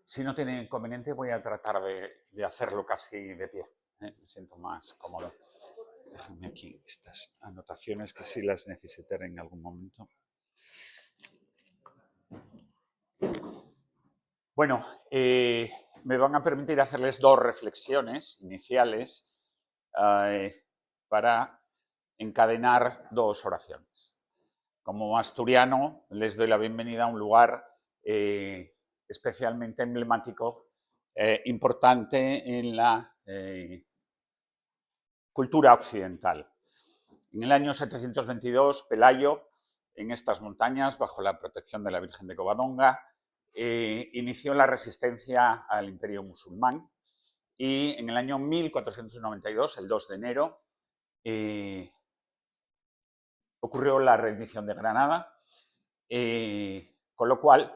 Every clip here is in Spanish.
Si no tiene inconveniente, voy a tratar de hacerlo casi de pie. Me siento más cómodo. Déjenme aquí estas anotaciones que sí las necesitaré en algún momento. Bueno, me van a permitir hacerles dos reflexiones iniciales para encadenar dos oraciones. Como asturiano, les doy la bienvenida a un lugar especialmente emblemático, importante en la cultura occidental. En el año 722, Pelayo, en estas montañas, bajo la protección de la Virgen de Covadonga, inició la resistencia al imperio musulmán y en el año 1492, el 2 de enero, ocurrió la rendición de Granada, con lo cual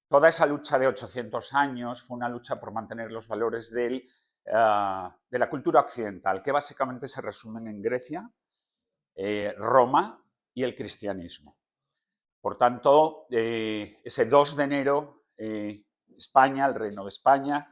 toda esa lucha de 800 años fue una lucha por mantener los valores de la cultura occidental, que básicamente se resumen en Grecia, Roma y el cristianismo. Por tanto, ese 2 de enero, España, el Reino de España,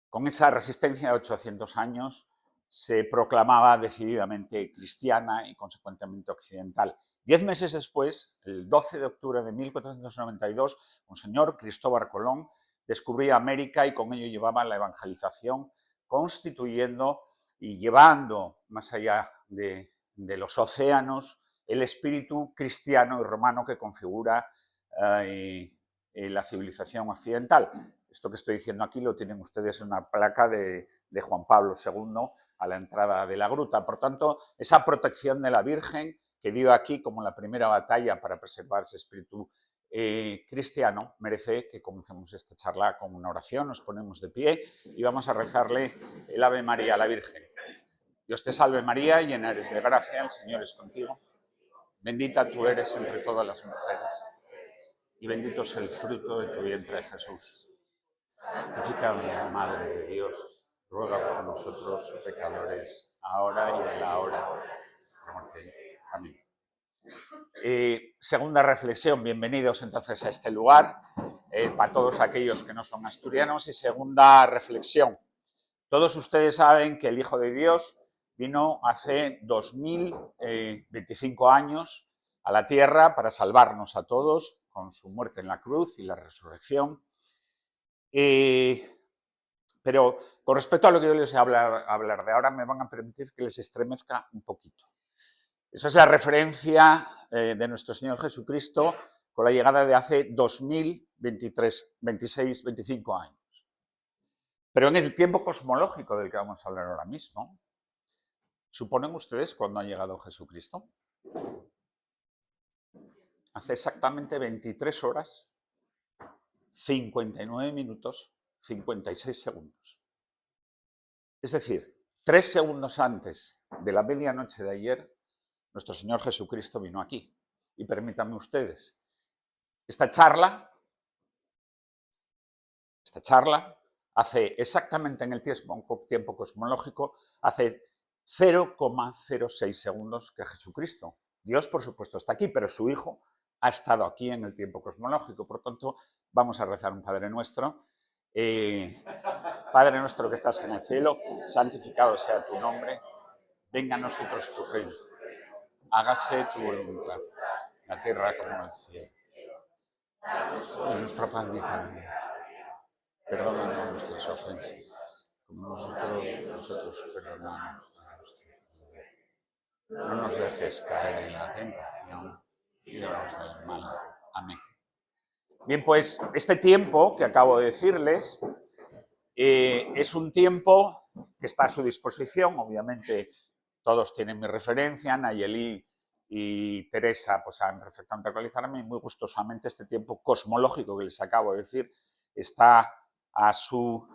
con esa resistencia de 800 años, se proclamaba decididamente cristiana y consecuentemente occidental. 10 meses después, el 12 de octubre de 1492, Monseñor Cristóbal Colón descubría América y con ello llevaba la evangelización, constituyendo y llevando más allá de los océanos el espíritu cristiano y romano que configura la civilización occidental. Esto que estoy diciendo aquí lo tienen ustedes en una placa de Juan Pablo II a la entrada de la gruta. Por tanto, esa protección de la Virgen que dio aquí como la primera batalla para preservar ese espíritu cristiano merece que comencemos esta charla con una oración. Nos ponemos de pie y vamos a rezarle el Ave María a la Virgen. Dios te salve María, llena eres de gracia, el Señor es contigo. Bendita tú eres entre todas las mujeres y bendito es el fruto de tu vientre, Jesús. Santificada María, Madre de Dios, ruega por nosotros pecadores, ahora y en la hora de nuestra muerte. Amén. Segunda reflexión, bienvenidos entonces a este lugar, para todos aquellos que no son asturianos. Y segunda reflexión, todos ustedes saben que el Hijo de Dios vino hace 2025 años a la tierra para salvarnos a todos con su muerte en la cruz y la resurrección. Pero con respecto a lo que yo les voy a hablar de ahora, me van a permitir que les estremezca un poquito. Esa es la referencia de nuestro Señor Jesucristo con la llegada de hace 2023, 26, 25 años. Pero en el tiempo cosmológico del que vamos a hablar ahora mismo, ¿suponen ustedes cuándo ha llegado Jesucristo? Hace exactamente 23 horas, 59 minutos, 56 segundos. Es decir, 3 segundos antes de la medianoche de ayer, nuestro Señor Jesucristo vino aquí. Y permítanme ustedes, esta charla hace exactamente en el tiempo cosmológico, hace 0,06 segundos que Jesucristo. Dios, por supuesto, está aquí, pero su Hijo ha estado aquí en el tiempo cosmológico. Por tanto, vamos a rezar un Padre Nuestro. Padre nuestro que estás en el cielo, santificado sea tu nombre. Venga a nosotros tu reino. Hágase tu voluntad, en la tierra como en el cielo. Es nuestro pan de cada día. Perdónanos nuestras ofensas, como nosotros perdonamos a nuestros deudores. No nos dejes caer en la tentación y líbranos del mal. Amén. Bien, pues este tiempo que acabo de decirles es un tiempo que está a su disposición. Obviamente todos tienen mi referencia, Nayeli y Teresa pues saben perfectamente actualizarme, y muy gustosamente este tiempo cosmológico que les acabo de decir está a su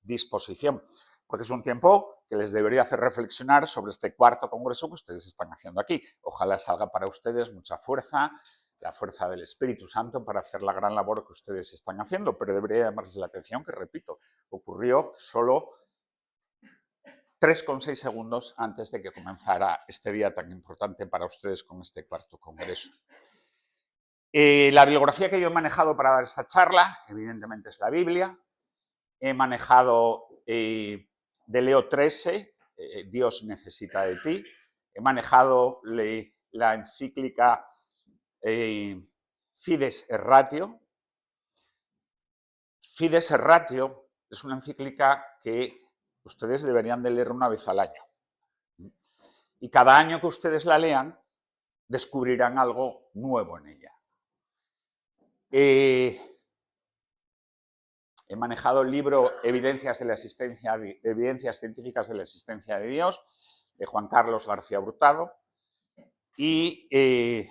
disposición, porque es un tiempo que les debería hacer reflexionar sobre este cuarto congreso que ustedes están haciendo aquí. Ojalá salga para ustedes mucha fuerza, la fuerza del Espíritu Santo para hacer la gran labor que ustedes están haciendo, pero debería llamarles la atención que, repito, ocurrió solo 3,6 segundos antes de que comenzara este día tan importante para ustedes con este cuarto congreso. La bibliografía que yo he manejado para dar esta charla, evidentemente, es la Biblia. He manejado de Leo XIII, Dios necesita de ti. He manejado la encíclica Fides et Ratio. Fides et Ratio es una encíclica que ustedes deberían de leer una vez al año. Y cada año que ustedes la lean, descubrirán algo nuevo en ella. He manejado el libro Evidencias científicas de la existencia de Dios, de Juan Carlos García Hurtado, y he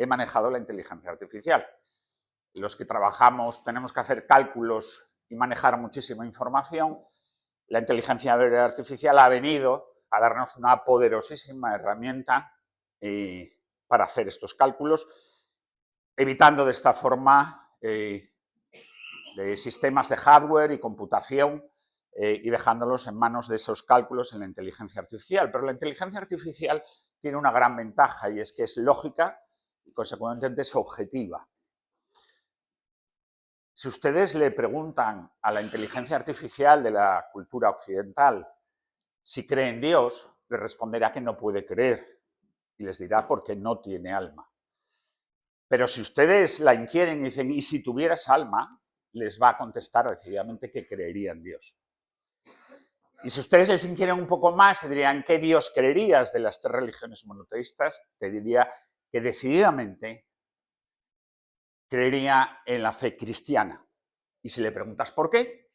manejado la inteligencia artificial. Los que trabajamos tenemos que hacer cálculos y manejar muchísima información. La inteligencia artificial ha venido a darnos una poderosísima herramienta para hacer estos cálculos, evitando de esta forma de sistemas de hardware y computación y dejándolos en manos de esos cálculos en la inteligencia artificial. Pero la inteligencia artificial tiene una gran ventaja y es que es lógica y consecuentemente es objetiva. Si ustedes le preguntan a la inteligencia artificial de la cultura occidental si cree en Dios, le responderá que no puede creer y les dirá porque no tiene alma. Pero si ustedes la inquieren y dicen, ¿y si tuvieras alma?, les va a contestar decididamente que creería en Dios. Y si ustedes les inquieren un poco más y dirían, ¿qué Dios creerías de las 3 religiones monoteístas?, te diría que decididamente creería en la fe cristiana. Y si le preguntas por qué,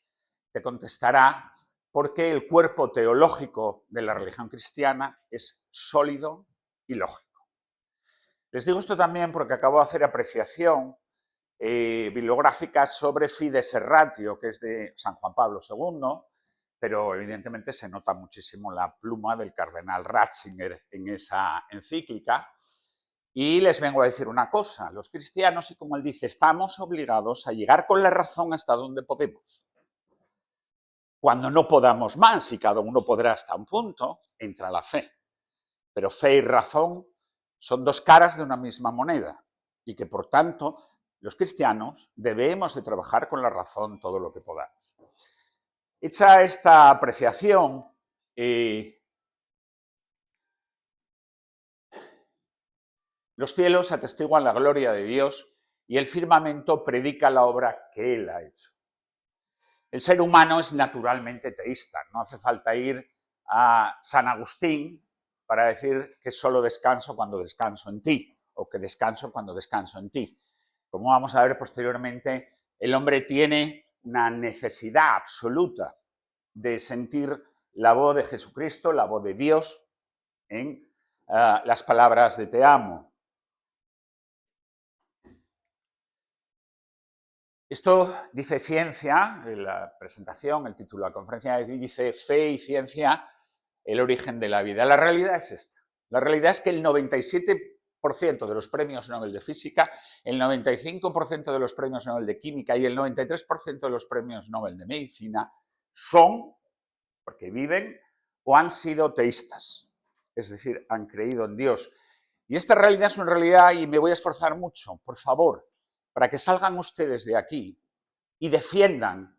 te contestará porque el cuerpo teológico de la religión cristiana es sólido y lógico. Les digo esto también porque acabo de hacer apreciación bibliográfica sobre Fides et Ratio, que es de San Juan Pablo II, pero evidentemente se nota muchísimo la pluma del cardenal Ratzinger en esa encíclica. Y les vengo a decir una cosa, los cristianos, y como él dice, estamos obligados a llegar con la razón hasta donde podemos. Cuando no podamos más, y cada uno podrá hasta un punto, entra la fe. Pero fe y razón son 2 caras de una misma moneda y que, por tanto, los cristianos debemos de trabajar con la razón todo lo que podamos. Hecha esta apreciación, los cielos atestiguan la gloria de Dios y el firmamento predica la obra que Él ha hecho. El ser humano es naturalmente teísta, no hace falta ir a San Agustín para decir que solo descanso cuando descanso en ti, o que descanso cuando descanso en ti. Como vamos a ver posteriormente, el hombre tiene una necesidad absoluta de sentir la voz de Jesucristo, la voz de Dios, en las palabras de te amo. Esto dice ciencia, en la presentación, el título de la conferencia dice fe y ciencia, el origen de la vida. La realidad es esta. La realidad es que el 97% de los premios Nobel de Física, el 95% de los premios Nobel de Química y el 93% de los premios Nobel de Medicina son, porque viven, o han sido teístas. Es decir, han creído en Dios. Y esta realidad es una realidad, y me voy a esforzar mucho, por favor, para que salgan ustedes de aquí y defiendan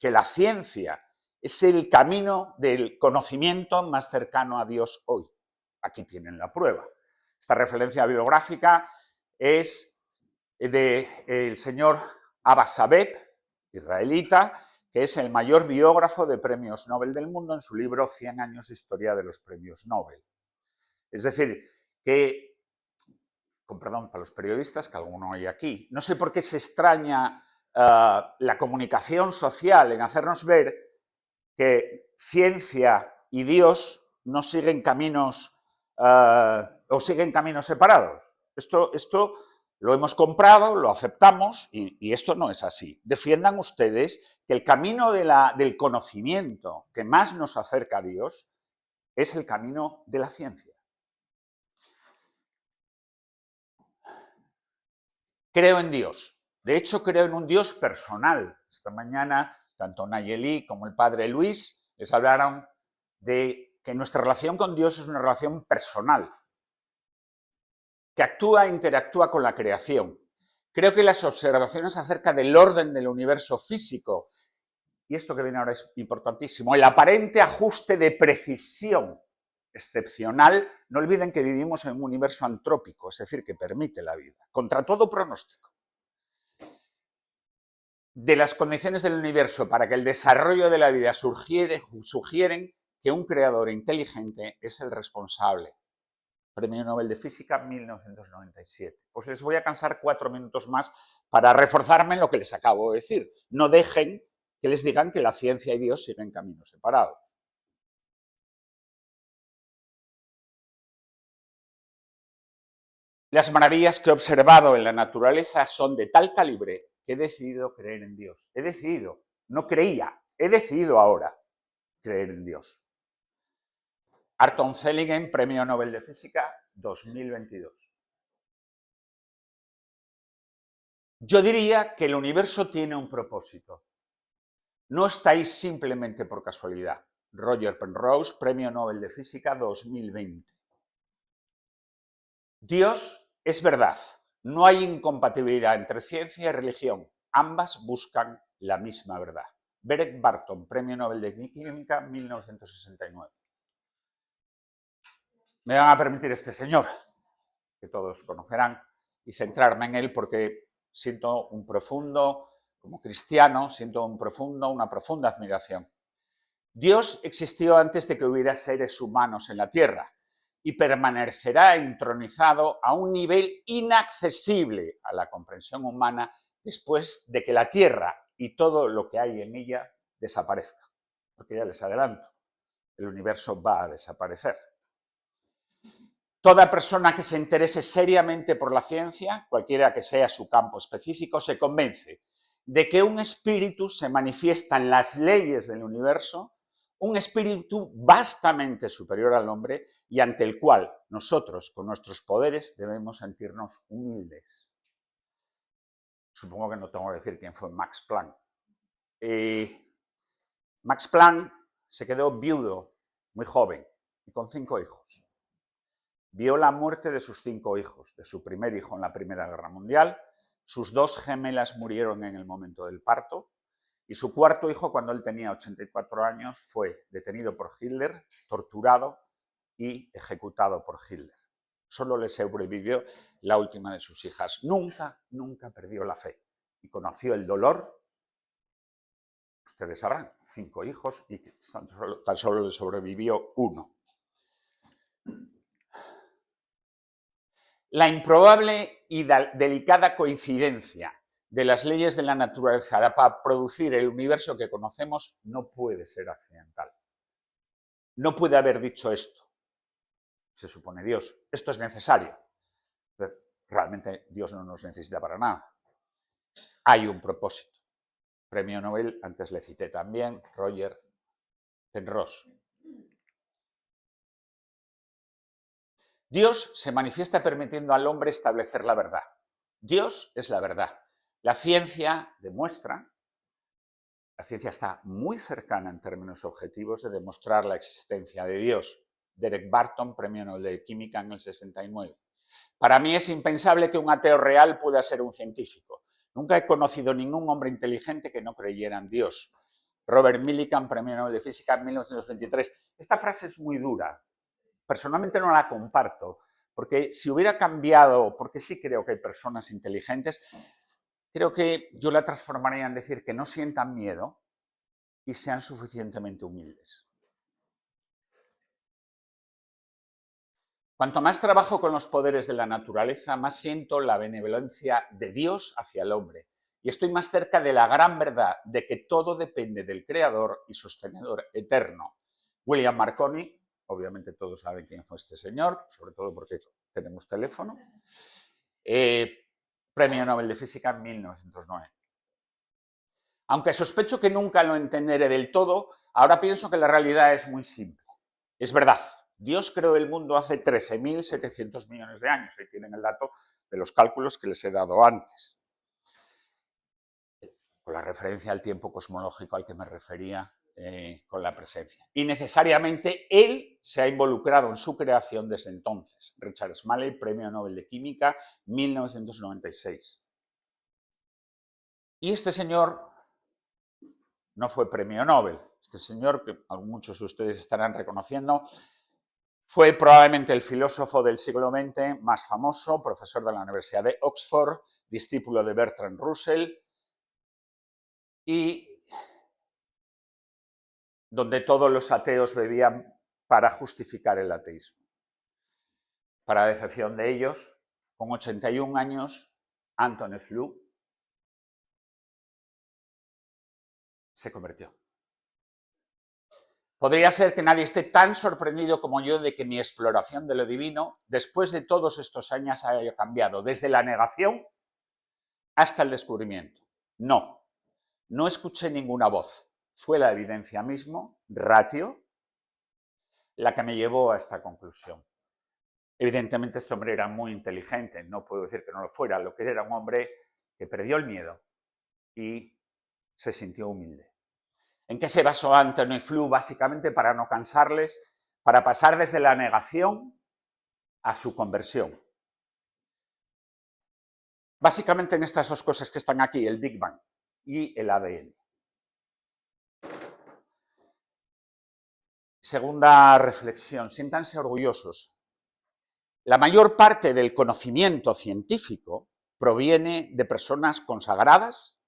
que la ciencia es el camino del conocimiento más cercano a Dios hoy. Aquí tienen la prueba. Esta referencia bibliográfica es del señor Abba Sabeb, israelita, que es el mayor biógrafo de premios Nobel del mundo en su libro 100 años de historia de los premios Nobel. Es decir, que, con perdón para los periodistas, que alguno hay aquí, no sé por qué se extraña la comunicación social en hacernos ver que ciencia y Dios no siguen caminos o siguen caminos separados. Esto lo hemos comprado, lo aceptamos y esto no es así. Defiendan ustedes que el camino del conocimiento que más nos acerca a Dios es el camino de la ciencia. Creo en Dios. De hecho, creo en un Dios personal. Esta mañana, tanto Nayeli como el padre Luis les hablaron de que nuestra relación con Dios es una relación personal. que actúa e interactúa con la creación. Creo que las observaciones acerca del orden del universo físico, y esto que viene ahora es importantísimo, el aparente ajuste de precisión excepcional, no olviden que vivimos en un universo antrópico, es decir, que permite la vida, contra todo pronóstico, de las condiciones del universo para que el desarrollo de la vida sugieren que un creador inteligente es el responsable. Premio Nobel de Física 1997. Pues les voy a cansar 4 minutos más para reforzarme en lo que les acabo de decir. No dejen que les digan que la ciencia y Dios siguen caminos separados. Las maravillas que he observado en la naturaleza son de tal calibre que he decidido creer en Dios. He decidido, no creía, he decidido ahora creer en Dios. Arthur Zellingen, Premio Nobel de Física 2022. Yo diría que el universo tiene un propósito. No estáis simplemente por casualidad. Roger Penrose, Premio Nobel de Física 2020. Dios es verdad. No hay incompatibilidad entre ciencia y religión. Ambas buscan la misma verdad. Derek Barton, Premio Nobel de Química 1969. Me van a permitir este señor, que todos conocerán, y centrarme en él porque siento un profundo, como cristiano, siento una profunda admiración. Dios existió antes de que hubiera seres humanos en la tierra y permanecerá entronizado a un nivel inaccesible a la comprensión humana después de que la tierra y todo lo que hay en ella desaparezca. Porque ya les adelanto, el universo va a desaparecer. Toda persona que se interese seriamente por la ciencia, cualquiera que sea su campo específico, se convence de que un espíritu se manifiesta en las leyes del universo, un espíritu vastamente superior al hombre y ante el cual nosotros, con nuestros poderes, debemos sentirnos humildes. Supongo que no tengo que decir quién fue Max Planck. Max Planck se quedó viudo muy joven y con 5 hijos. Vio la muerte de sus 5 hijos, de su primer hijo en la Primera Guerra Mundial, sus 2 gemelas murieron en el momento del parto y su 4.º hijo, cuando él tenía 84 años, fue detenido por Hitler, torturado y ejecutado por Hitler. Solo le sobrevivió la última de sus hijas. Nunca perdió la fe y conoció el dolor. Ustedes sabrán, 5 hijos y tan solo le sobrevivió 1. La improbable y delicada coincidencia de las leyes de la naturaleza para producir el universo que conocemos no puede ser accidental. No puede haber dicho esto, se supone Dios. Esto es necesario. Pero realmente Dios no nos necesita para nada. Hay un propósito. Premio Nobel, antes le cité también, Roger Penrose. Dios se manifiesta permitiendo al hombre establecer la verdad. Dios es la verdad. La ciencia demuestra, la ciencia está muy cercana en términos objetivos de demostrar la existencia de Dios. Derek Barton, Premio Nobel de Química en el 69. Para mí es impensable que un ateo real pueda ser un científico. Nunca he conocido ningún hombre inteligente que no creyera en Dios. Robert Millikan, Premio Nobel de Física en 1923. Esta frase es muy dura. Personalmente no la comparto, porque si hubiera cambiado, porque sí creo que hay personas inteligentes, creo que yo la transformaría en decir que no sientan miedo y sean suficientemente humildes. Cuanto más trabajo con los poderes de la naturaleza, más siento la benevolencia de Dios hacia el hombre. Y estoy más cerca de la gran verdad de que todo depende del Creador y sostenedor eterno. William Marconi, obviamente todos saben quién fue este señor, sobre todo porque tenemos teléfono. Premio Nobel de Física en 1909. Aunque sospecho que nunca lo entenderé del todo, ahora pienso que la realidad es muy simple. Es verdad, Dios creó el mundo hace 13.700 millones de años. Ahí tienen el dato de los cálculos que les he dado antes. Con la referencia al tiempo cosmológico al que me refería con la presencia. Y necesariamente él se ha involucrado en su creación desde entonces. Richard Smalley, Premio Nobel de Química, 1996. Y este señor no fue Premio Nobel. Este señor, que muchos de ustedes estarán reconociendo, fue probablemente el filósofo del siglo XX más famoso, profesor de la Universidad de Oxford, discípulo de Bertrand Russell, y donde todos los ateos bebían para justificar el ateísmo. Para decepción de ellos, con 81 años, Antony Flew se convirtió. Podría ser que nadie esté tan sorprendido como yo de que mi exploración de lo divino, después de todos estos años, haya cambiado desde la negación hasta el descubrimiento. No, no escuché ninguna voz. Fue la evidencia mismo, ratio, la que me llevó a esta conclusión. Evidentemente este hombre era muy inteligente, no puedo decir que no lo fuera, lo que era un hombre que perdió el miedo y se sintió humilde. ¿En qué se basó Antony Flew? Básicamente, para no cansarles, para pasar desde la negación a su conversión. Básicamente en estas dos cosas que están aquí, el Big Bang y el ADN. Segunda reflexión, siéntanse orgullosos. La mayor parte del conocimiento científico proviene de personas consagradas,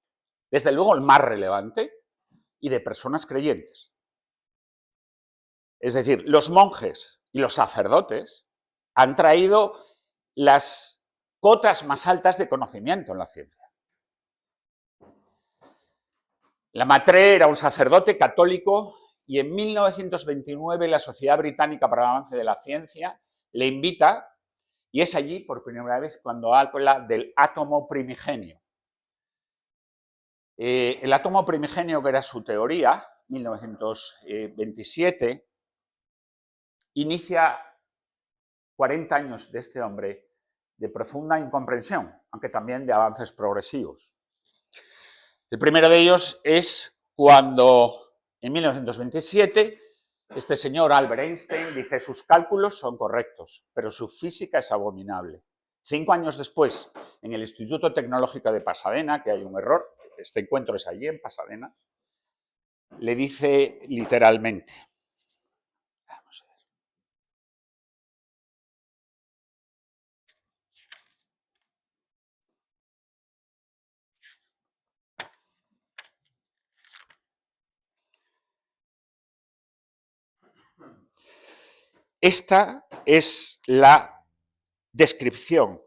desde luego el más relevante, y de personas creyentes. Es decir, los monjes y los sacerdotes han traído las cotas más altas de conocimiento en la ciencia. Lemaitre era un sacerdote católico y en 1929 la Sociedad Británica para el Avance de la Ciencia le invita, y es allí por primera vez cuando habla del átomo primigenio. El átomo primigenio, que era su teoría, 1927, inicia 40 años de este hombre de profunda incomprensión, aunque también de avances progresivos. El primero de ellos es cuando, en 1927, este señor Albert Einstein dice: sus cálculos son correctos, pero su física es abominable. 5 años después, en el Instituto Tecnológico de Pasadena, que hay un error, este encuentro es allí en Pasadena, le dice literalmente, vamos a ver, esta es la descripción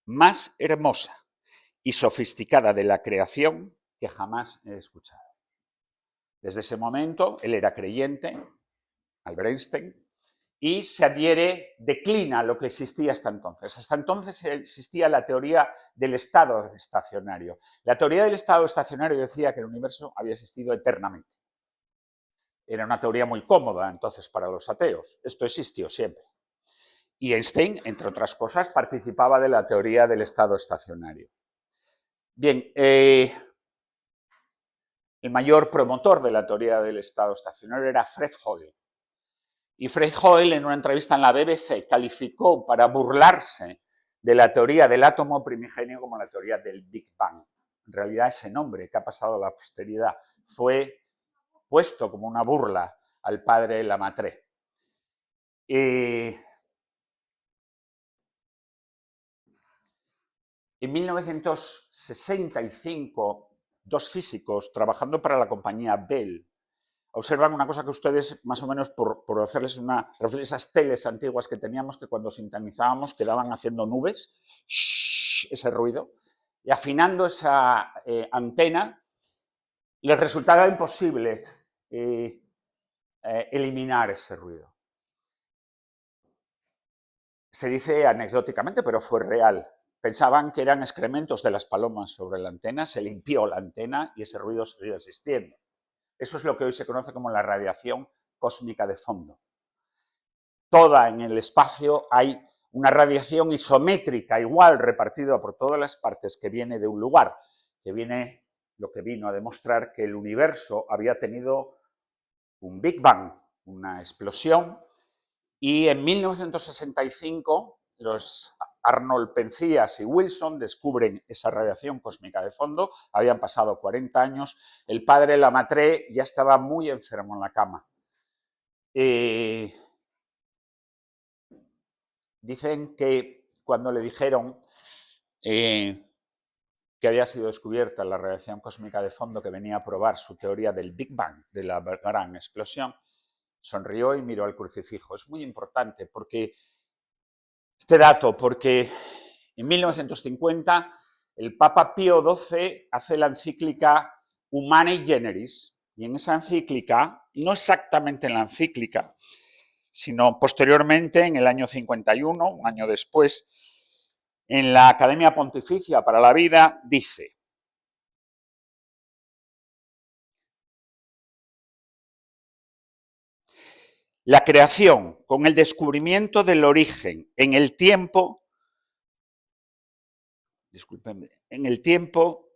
más hermosa y sofisticada de la creación que jamás he escuchado. Desde ese momento, él era creyente, Albert Einstein, y se adhiere, declina lo que existía hasta entonces. Hasta entonces existía la teoría del estado estacionario. La teoría del estado estacionario decía que el universo había existido eternamente. Era una teoría muy cómoda entonces para los ateos. Esto existió siempre. Y Einstein, entre otras cosas, participaba de la teoría del estado estacionario. Bien, el mayor promotor de la teoría del estado estacionario era Fred Hoyle. Y Fred Hoyle, en una entrevista en la BBC, calificó para burlarse de la teoría del átomo primigenio como la teoría del Big Bang. En realidad, ese nombre que ha pasado a la posteridad fue puesto como una burla al padre Lemaitre. En 1965, dos físicos trabajando para la compañía Bell observan una cosa que ustedes, más o menos por hacerles una referencia, esas teles antiguas que teníamos que cuando sintonizábamos quedaban haciendo nubes, ese ruido, y afinando esa antena les resultaba imposible eliminar ese ruido. Se dice anecdóticamente, pero fue real. Pensaban que eran excrementos de las palomas sobre la antena, se limpió la antena y ese ruido seguía existiendo. Eso es lo que hoy se conoce como la radiación cósmica de fondo. Toda en el espacio hay una radiación isométrica, igual, repartida por todas las partes, que viene de un lugar, que viene lo que vino a demostrar que el universo había tenido un Big Bang, una explosión, y en 1965 los Arnold Penzias y Wilson descubren esa radiación cósmica de fondo. Habían pasado 40 años, el padre Lamartre ya estaba muy enfermo en la cama. Dicen que cuando le dijeron que había sido descubierta la radiación cósmica de fondo que venía a probar su teoría del Big Bang, de la gran explosión, sonrió y miró al crucifijo. Es muy importante porque este dato, porque en 1950 el Papa Pío XII hace la encíclica Humani Generis, y en esa encíclica, no exactamente en la encíclica, sino posteriormente, en el año 51, un año después, en la Academia Pontificia para la Vida, dice: la creación, con el descubrimiento del origen en el tiempo,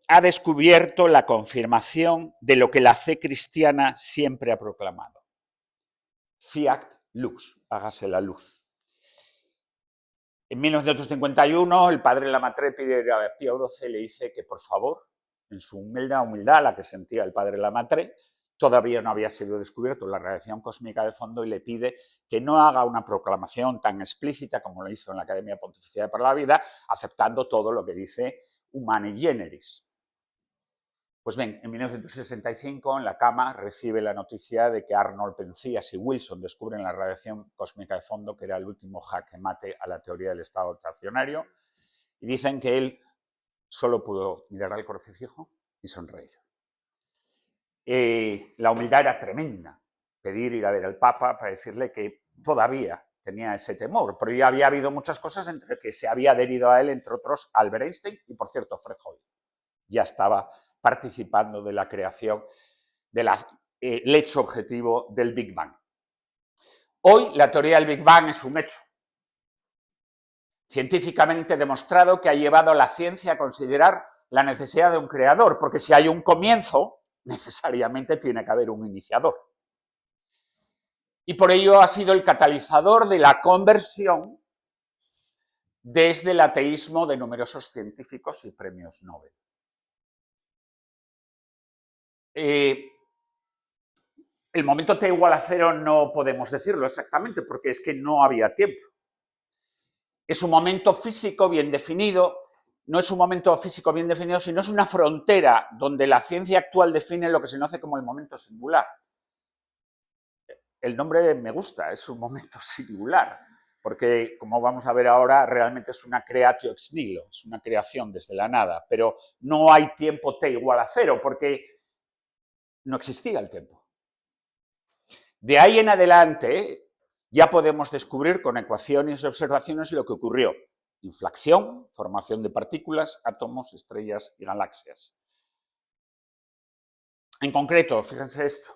ha descubierto la confirmación de lo que la fe cristiana siempre ha proclamado. Fiat lux, hágase la luz. En 1951, el padre Lamartre pide a Pío XII, le dice que, por favor, en su humildad, la que sentía el padre Lamartre, todavía no había sido descubierto la radiación cósmica de fondo, y le pide que no haga una proclamación tan explícita como lo hizo en la Academia Pontificia para la Vida, aceptando todo lo que dice Humani Generis. Pues bien, en 1965 en la cama recibe la noticia de que Arnold Penzias y Wilson descubren la radiación cósmica de fondo, que era el último jaque mate a la teoría del estado estacionario, y dicen que él solo pudo mirar al crucifijo y sonreír. La humildad era tremenda, pedir ir a ver al Papa para decirle que todavía tenía ese temor, pero ya había habido muchas cosas entre que se había adherido a él, entre otros Albert Einstein y, por cierto, Fred Hoyle. Ya estaba participando de la creación del hecho objetivo del Big Bang. Hoy la teoría del Big Bang es un hecho científicamente demostrado que ha llevado a la ciencia a considerar la necesidad de un creador, porque si hay un comienzo, necesariamente tiene que haber un iniciador. Y por ello ha sido el catalizador de la conversión desde el ateísmo de numerosos científicos y premios Nobel. El momento t igual a 0 no podemos decirlo exactamente porque es que no había tiempo. Es un momento físico bien definido, no es un momento físico bien definido, sino es una frontera donde la ciencia actual define lo que se conoce como el momento singular. El nombre me gusta, es un momento singular, porque, como vamos a ver ahora, realmente es una creatio ex nihilo, es una creación desde la nada, pero no hay tiempo t igual a 0 porque no existía el tiempo. De ahí en adelante ya podemos descubrir con ecuaciones y observaciones lo que ocurrió: inflación, formación de partículas, átomos, estrellas y galaxias. En concreto, fíjense esto,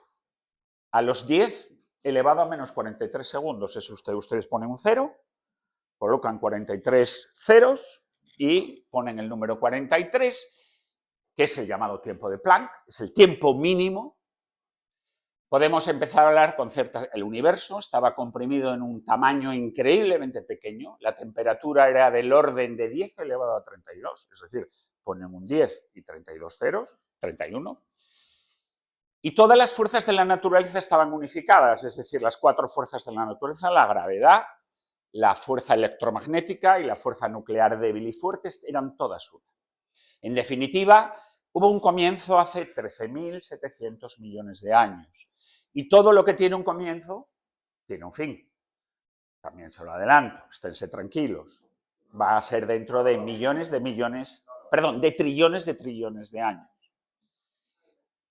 a los 10 elevado a menos 43 segundos, es ustedes ponen un 0, colocan 43 ceros y ponen el número 43, que es el llamado tiempo de Planck, es el tiempo mínimo. Podemos empezar a hablar con el universo estaba comprimido en un tamaño increíblemente pequeño, la temperatura era del orden de 10 elevado a 32, es decir, ponen un 10 y 32 ceros, 31, y todas las fuerzas de la naturaleza estaban unificadas, es decir, las 4 fuerzas de la naturaleza: la gravedad, la fuerza electromagnética y la fuerza nuclear débil y fuerte, eran todas una. En definitiva, hubo un comienzo hace 13.700 millones de años. Y todo lo que tiene un comienzo tiene un fin. También se lo adelanto, esténse tranquilos. Va a ser dentro de de trillones de años.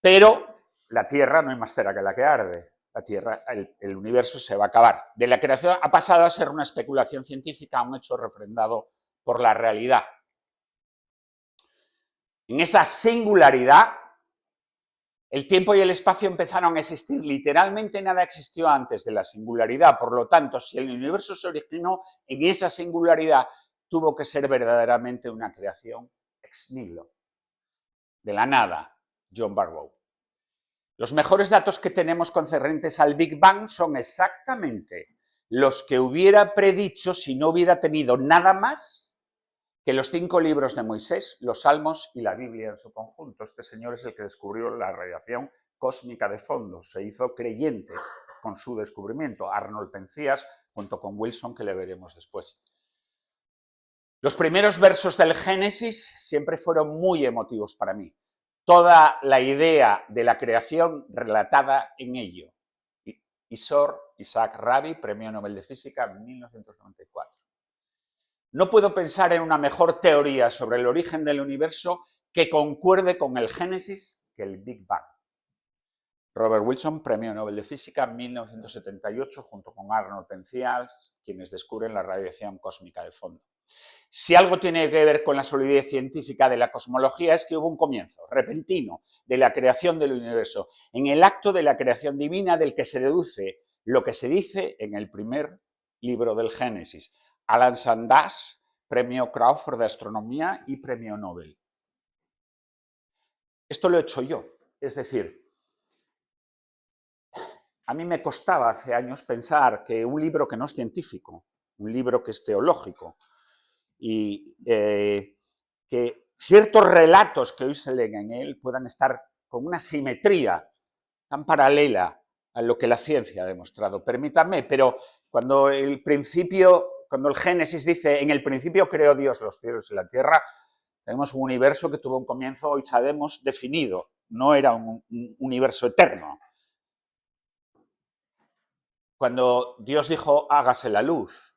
Pero la Tierra no hay más cera que la que arde. La Tierra, el universo se va a acabar. De la creación ha pasado a ser una especulación científica, un hecho refrendado por la realidad. En esa singularidad, el tiempo y el espacio empezaron a existir. Literalmente nada existió antes de la singularidad. Por lo tanto, si el universo se originó en esa singularidad, tuvo que ser verdaderamente una creación ex nihilo, de la nada. John Barrow. Los mejores datos que tenemos concernientes al Big Bang son exactamente los que hubiera predicho si no hubiera tenido nada más que los 5 libros de Moisés, los Salmos y la Biblia en su conjunto. Este señor es el que descubrió la radiación cósmica de fondo, se hizo creyente con su descubrimiento, Arnold Penzias, junto con Wilson, que le veremos después. Los primeros versos del Génesis siempre fueron muy emotivos para mí. Toda la idea de la creación relatada en ello. Isaac Rabi, Premio Nobel de Física en 1994. No puedo pensar en una mejor teoría sobre el origen del universo que concuerde con el Génesis que el Big Bang. Robert Wilson, Premio Nobel de Física en 1978, junto con Arnold Penzias, quienes descubren la radiación cósmica de fondo. Si algo tiene que ver con la solidez científica de la cosmología es que hubo un comienzo repentino de la creación del universo, en el acto de la creación divina del que se deduce lo que se dice en el primer libro del Génesis. Alan Sandage, Premio Crawford de Astronomía y Premio Nobel. Esto lo he hecho yo, es decir, a mí me costaba hace años pensar que un libro que no es científico, un libro que es teológico, y que ciertos relatos que hoy se leen en él puedan estar con una simetría tan paralela a lo que la ciencia ha demostrado. Permítanme, pero cuando el Génesis dice, en el principio creó Dios los cielos y la tierra, tenemos un universo que tuvo un comienzo, hoy sabemos, definido, no era un universo eterno. Cuando Dios dijo, hágase la luz,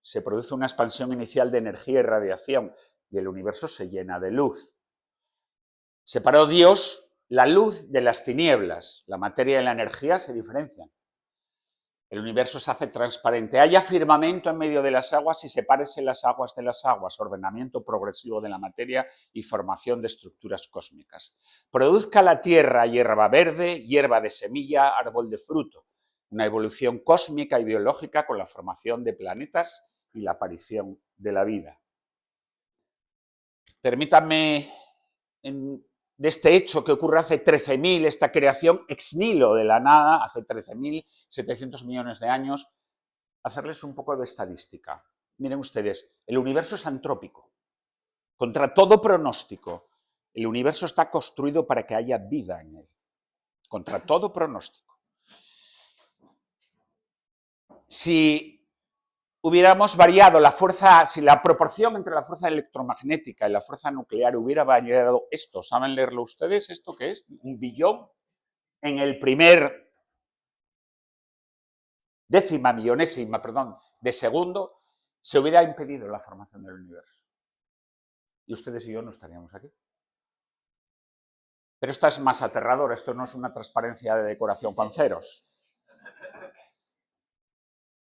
se produce una expansión inicial de energía y radiación y el universo se llena de luz. Separó Dios la luz de las tinieblas. La materia y la energía se diferencian. El universo se hace transparente. Haya firmamento en medio de las aguas y sepárese las aguas de las aguas. Ordenamiento progresivo de la materia y formación de estructuras cósmicas. Produzca la tierra hierba verde, hierba de semilla, árbol de fruto. Una evolución cósmica y biológica con la formación de planetas y la aparición de la vida. Permítanme, de este hecho que ocurre hace 13.000, esta creación ex nihilo de la nada, hace 13.700 millones de años, hacerles un poco de estadística. Miren ustedes, el universo es antrópico. Contra todo pronóstico, el universo está construido para que haya vida en él. Contra todo pronóstico. Si hubiéramos variado la fuerza, si la proporción entre la fuerza electromagnética y la fuerza nuclear hubiera variado esto, ¿saben leerlo ustedes? ¿Esto qué es? Un billón en el primer millonésima de segundo, se hubiera impedido la formación del universo. Y ustedes y yo no estaríamos aquí. Pero esto es más aterrador, esto no es una transparencia de decoración con ceros.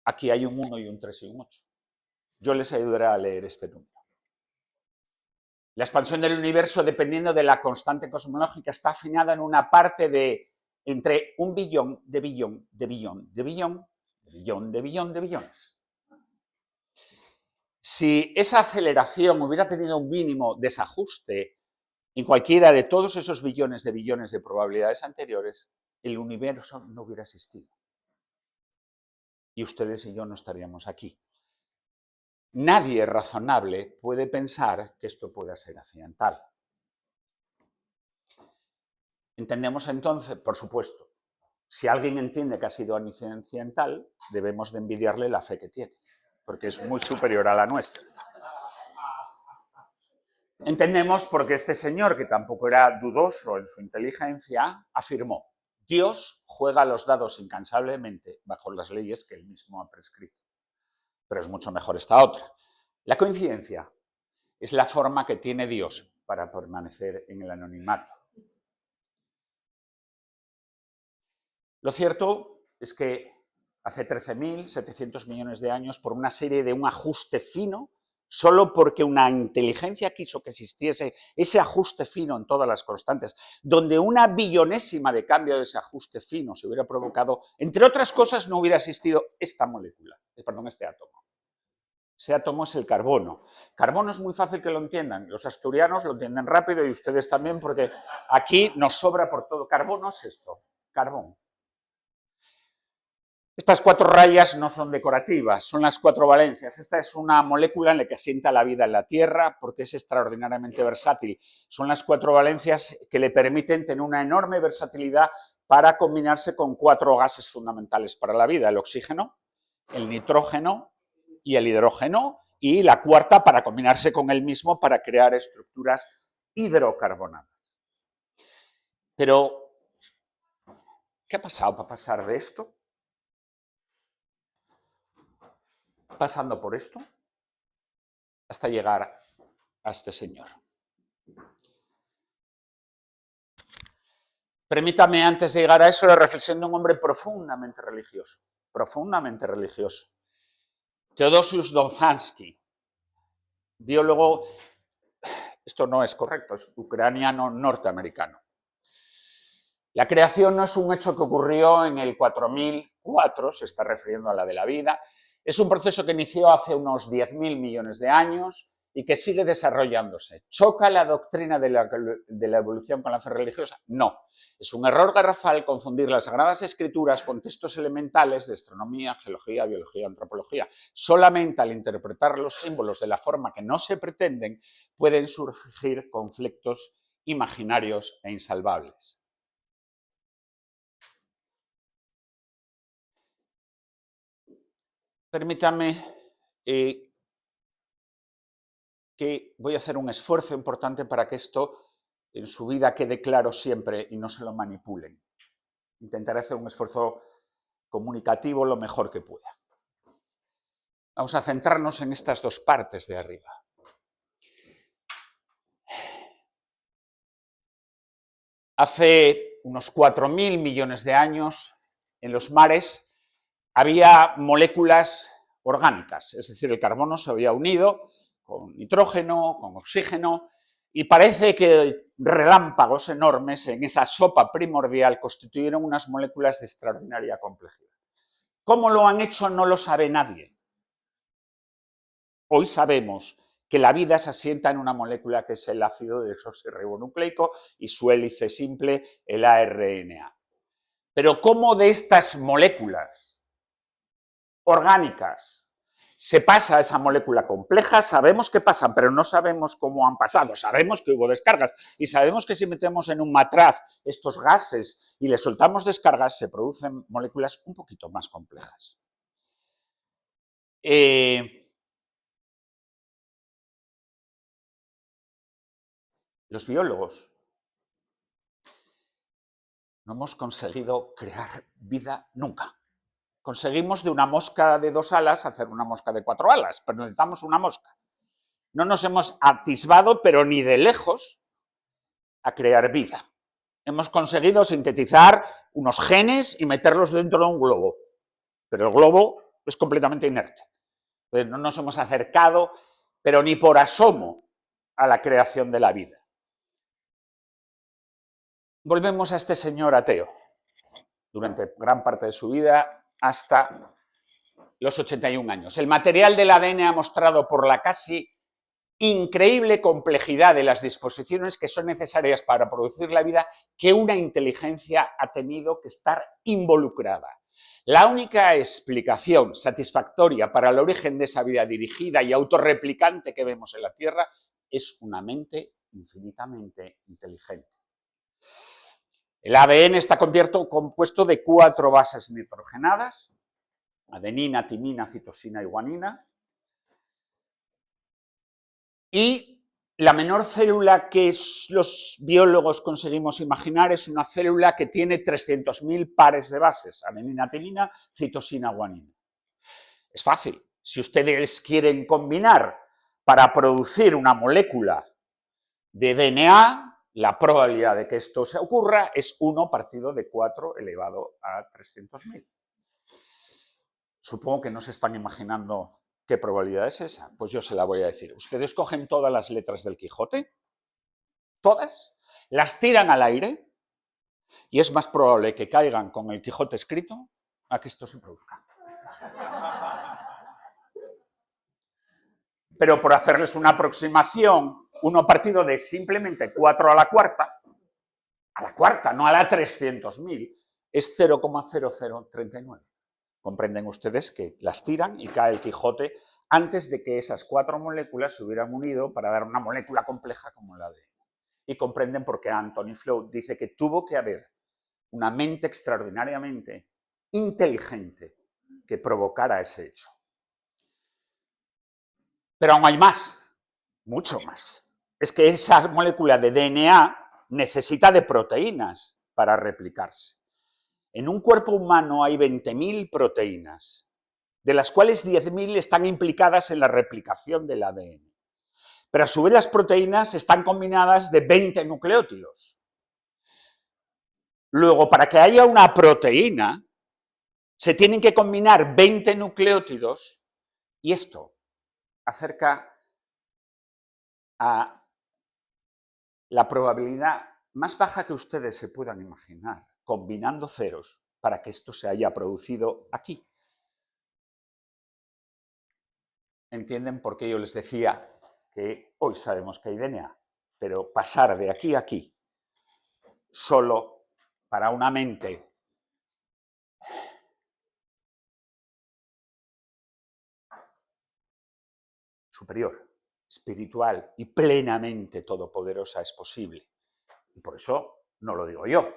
Aquí hay un 1 y un 3 y un 8. Yo les ayudaré a leer este número. La expansión del universo, dependiendo de la constante cosmológica, está afinada en una parte de entre 1 billón de billón de billón de billón de billón de billón de billones. Si esa aceleración hubiera tenido un mínimo desajuste en cualquiera de todos esos billones de probabilidades anteriores, el universo no hubiera existido. Y ustedes y yo no estaríamos aquí. Nadie razonable puede pensar que esto pueda ser accidental. Entendemos entonces, por supuesto, si alguien entiende que ha sido accidental, debemos de envidiarle la fe que tiene, porque es muy superior a la nuestra. Entendemos porque este señor, que tampoco era dudoso en su inteligencia, afirmó: Dios juega los dados incansablemente bajo las leyes que él mismo ha prescrito. Pero es mucho mejor esta otra. La coincidencia es la forma que tiene Dios para permanecer en el anonimato. Lo cierto es que hace 13.700 millones de años, por una serie de un ajuste fino, solo porque una inteligencia quiso que existiese ese ajuste fino en todas las constantes, donde una billonésima de cambio de ese ajuste fino se hubiera provocado, entre otras cosas, no hubiera existido esta molécula, este átomo. Ese átomo es el carbono. Carbono es muy fácil que lo entiendan. Los asturianos lo entienden rápido y ustedes también, porque aquí nos sobra por todo. Carbono es esto, carbón. Estas 4 rayas no son decorativas, son las 4 valencias. Esta es una molécula en la que asienta la vida en la Tierra porque es extraordinariamente versátil. Son las 4 valencias que le permiten tener una enorme versatilidad para combinarse con 4 gases fundamentales para la vida: el oxígeno, el nitrógeno y el hidrógeno, y la cuarta para combinarse con el mismo para crear estructuras hidrocarbonadas. Pero, ¿qué ha pasado para pasar de esto, pasando por esto, hasta llegar a este señor? Permítame, antes de llegar a eso, la reflexión de un hombre profundamente religioso. Teodosius Dobzhansky, biólogo, esto no es correcto, es ucraniano-norteamericano. La creación no es un hecho que ocurrió en el 4004, se está refiriendo a la de la vida, es un proceso que inició hace unos 10.000 millones de años y que sigue desarrollándose. ¿Choca la doctrina de la evolución con la fe religiosa? No. Es un error garrafal confundir las Sagradas Escrituras con textos elementales de astronomía, geología, biología, antropología. Solamente al interpretar los símbolos de la forma que no se pretenden pueden surgir conflictos imaginarios e insalvables. Permítame que voy a hacer un esfuerzo importante para que esto en su vida quede claro siempre y no se lo manipulen. Intentaré hacer un esfuerzo comunicativo lo mejor que pueda. Vamos a centrarnos en estas 2 partes de arriba. Hace unos 4.000 millones de años, en los mares había moléculas orgánicas, es decir, el carbono se había unido con nitrógeno, con oxígeno, y parece que relámpagos enormes en esa sopa primordial constituyeron unas moléculas de extraordinaria complejidad. ¿Cómo lo han hecho? No lo sabe nadie. Hoy sabemos que la vida se asienta en una molécula que es el ácido desoxirribonucleico y su hélice simple, el ARNA. Pero ¿cómo de estas moléculas orgánicas se pasa a esa molécula compleja? Sabemos que pasan, pero no sabemos cómo han pasado. Sabemos que hubo descargas y sabemos que si metemos en un matraz estos gases y le soltamos descargas, se producen moléculas un poquito más complejas. Los biólogos no hemos conseguido crear vida nunca. Conseguimos de una mosca de 2 alas hacer una mosca de 4 alas, pero necesitamos una mosca. No nos hemos atisbado, pero ni de lejos, a crear vida. Hemos conseguido sintetizar unos genes y meterlos dentro de un globo, pero el globo es completamente inerte. Entonces, no nos hemos acercado, pero ni por asomo, a la creación de la vida. Volvemos a este señor ateo. Durante gran parte de su vida, hasta los 81 años. El material del ADN ha mostrado por la casi increíble complejidad de las disposiciones que son necesarias para producir la vida que una inteligencia ha tenido que estar involucrada. La única explicación satisfactoria para el origen de esa vida dirigida y autorreplicante que vemos en la Tierra es una mente infinitamente inteligente. El ADN está compuesto de 4 bases nitrogenadas: adenina, timina, citosina y guanina. Y la menor célula que los biólogos conseguimos imaginar es una célula que tiene 300.000 pares de bases: adenina, timina, citosina, guanina. Es fácil. Si ustedes quieren combinar para producir una molécula de DNA, la probabilidad de que esto se ocurra es 1 partido de 4 elevado a 300.000. Supongo que no se están imaginando qué probabilidad es esa. Pues yo se la voy a decir. Ustedes cogen todas las letras del Quijote, todas, las tiran al aire y es más probable que caigan con el Quijote escrito a que esto se produzca. pero por hacerles una aproximación, 1 partido de simplemente 4 a la cuarta, no a la 300.000, es 0,0039. Comprenden ustedes que las tiran y cae el Quijote antes de que esas 4 moléculas se hubieran unido para dar una molécula compleja como la ADN. Y comprenden por qué Anthony Flaut dice que tuvo que haber una mente extraordinariamente inteligente que provocara ese hecho. Pero aún hay más, mucho más. Es que esa molécula de DNA necesita de proteínas para replicarse. En un cuerpo humano hay 20.000 proteínas, de las cuales 10.000 están implicadas en la replicación del ADN. Pero a su vez las proteínas están combinadas de 20 nucleótidos. Luego, para que haya una proteína, se tienen que combinar 20 nucleótidos y esto acerca a la probabilidad más baja que ustedes se puedan imaginar, combinando ceros para que esto se haya producido aquí. ¿Entienden por qué yo les decía que hoy sabemos que hay DNA? Pero pasar de aquí a aquí, solo para una mente superior, espiritual y plenamente todopoderosa es posible. Y por eso no lo digo yo.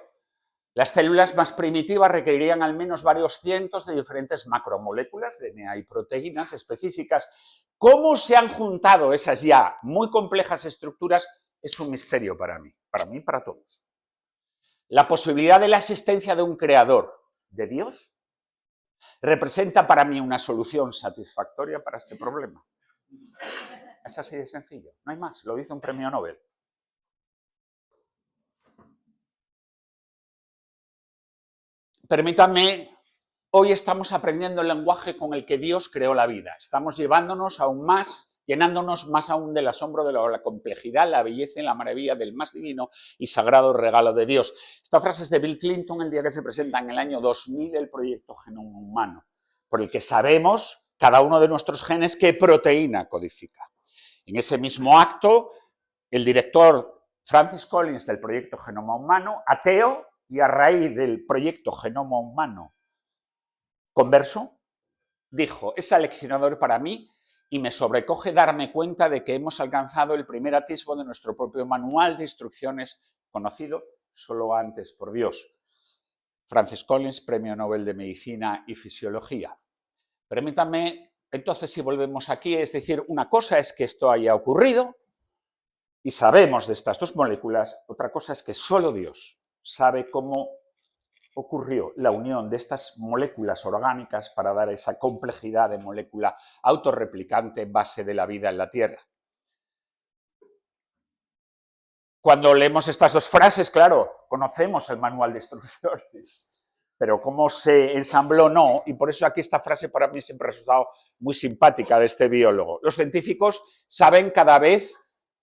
Las células más primitivas requerirían al menos varios cientos de diferentes macromoléculas, DNA y proteínas específicas. ¿Cómo se han juntado esas ya muy complejas estructuras? Es un misterio para mí y para todos. La posibilidad de la existencia de un creador, de Dios, representa para mí una solución satisfactoria para este problema. Es así de sencillo, no hay más, lo dice un premio Nobel. Permítanme, hoy estamos aprendiendo el lenguaje con el que Dios creó la vida. Estamos llevándonos aún más, llenándonos más aún del asombro de la complejidad, la belleza y la maravilla del más divino y sagrado regalo de Dios. Esta frase es de Bill Clinton el día que se presenta en el año 2000 el proyecto Genoma Humano, por el que sabemos cada uno de nuestros genes qué proteína codifica. En ese mismo acto, el director Francis Collins del proyecto Genoma Humano, ateo, y a raíz del proyecto Genoma Humano converso, dijo, es aleccionador para mí y me sobrecoge darme cuenta de que hemos alcanzado el primer atisbo de nuestro propio manual de instrucciones conocido solo antes por Dios. Francis Collins, Premio Nobel de Medicina y Fisiología. Permítanme, entonces, si volvemos aquí, es decir, una cosa es que esto haya ocurrido y sabemos de estas dos moléculas, otra cosa es que solo Dios sabe cómo ocurrió la unión de estas moléculas orgánicas para dar esa complejidad de molécula autorreplicante base de la vida en la Tierra. Cuando leemos estas dos frases, claro, conocemos el manual de instrucciones, pero cómo se ensambló no, y por eso aquí esta frase para mí siempre ha resultado muy simpática de este biólogo. Los científicos saben cada vez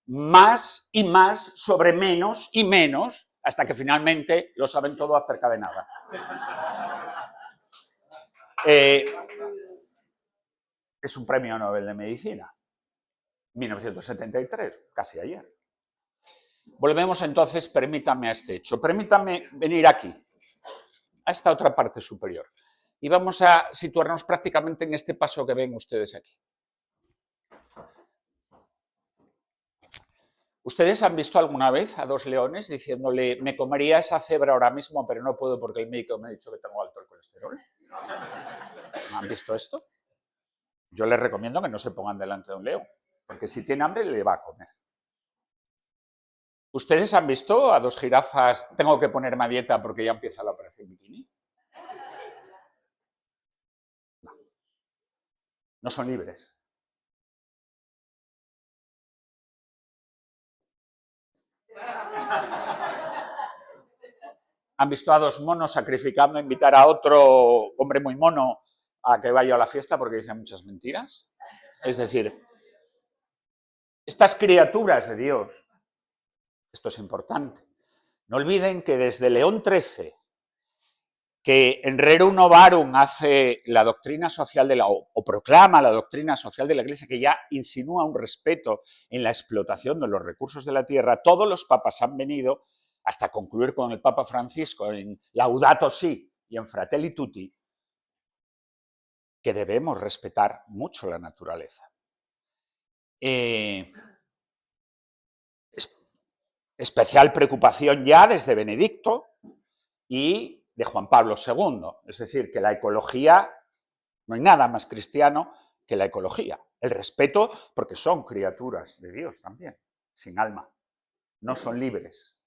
más y más sobre menos y menos, hasta que finalmente lo saben todo acerca de nada. Es un premio Nobel de Medicina, 1973, casi ayer. Volvemos entonces, permítanme a este hecho, permítanme venir aquí, a esta otra parte superior, y vamos a situarnos prácticamente en este paso que ven ustedes aquí. ¿Ustedes han visto alguna vez a dos leones diciéndole, me comería esa cebra ahora mismo, pero no puedo porque el médico me ha dicho que tengo alto el colesterol? ¿No han visto esto? Yo les recomiendo que no se pongan delante de un león, porque si tiene hambre le va a comer. ¿Ustedes han visto a dos jirafas, tengo que ponerme a dieta porque ya empieza la operación bikini? No, no son libres. ¿Han visto a dos monos sacrificando a invitar a otro hombre muy mono a que vaya a la fiesta porque dice muchas mentiras? Es decir, estas criaturas de Dios, esto es importante, no olviden que desde León XIII que en Rerum Novarum hace la doctrina social de o proclama la doctrina social de la Iglesia, que ya insinúa un respeto en la explotación de los recursos de la tierra, todos los papas han venido, hasta concluir con el Papa Francisco en Laudato Si y en Fratelli Tutti, que debemos respetar mucho la naturaleza. Especial preocupación ya desde Benedicto y de Juan Pablo II. Es decir, que la ecología, no hay nada más cristiano que la ecología. El respeto, porque son criaturas de Dios también, sin alma. No son libres.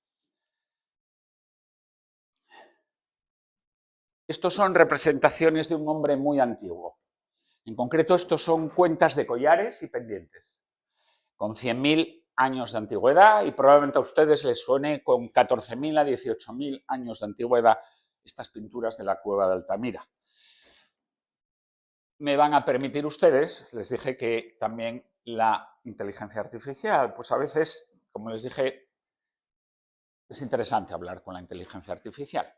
Estos son representaciones de un hombre muy antiguo. En concreto, estos son cuentas de collares y pendientes, con 100.000 años de antigüedad, y probablemente a ustedes les suene con 14.000 a 18.000 años de antigüedad estas pinturas de la cueva de Altamira. Me van a permitir ustedes, les dije que también la inteligencia artificial, pues a veces, como les dije, es interesante hablar con la inteligencia artificial.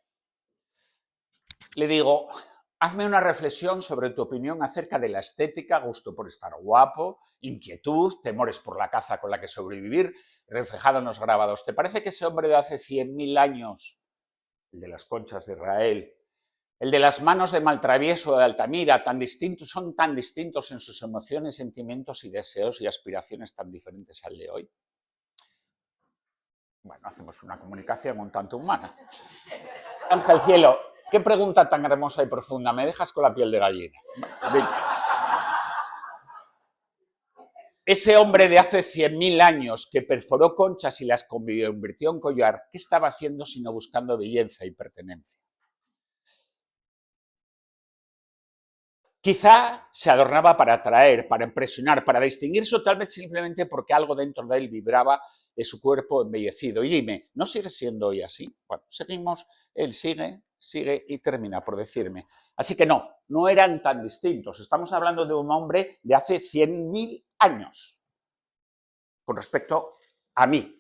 Le digo, hazme una reflexión sobre tu opinión acerca de la estética, gusto por estar guapo, inquietud, temores por la caza con la que sobrevivir, reflejado en los grabados. ¿Te parece que ese hombre de hace 100.000 años, el de las conchas de Israel, el de las manos de Maltravieso de Altamira, son tan distintos en sus emociones, sentimientos y deseos y aspiraciones tan diferentes al de hoy? Bueno, hacemos una comunicación un tanto humana. Ángel Cielo, qué pregunta tan hermosa y profunda, me dejas con la piel de gallina. Ese hombre de hace 100.000 años que perforó conchas y las convirtió en collar, ¿qué estaba haciendo sino buscando belleza y pertenencia? Quizá se adornaba para atraer, para impresionar, para distinguirse, o tal vez simplemente porque algo dentro de él vibraba de su cuerpo embellecido. Y dime, ¿no sigue siendo hoy así? Bueno, seguimos, él sigue y termina por decirme. Así que no eran tan distintos. Estamos hablando de un hombre de hace 100.000 años con respecto a mí.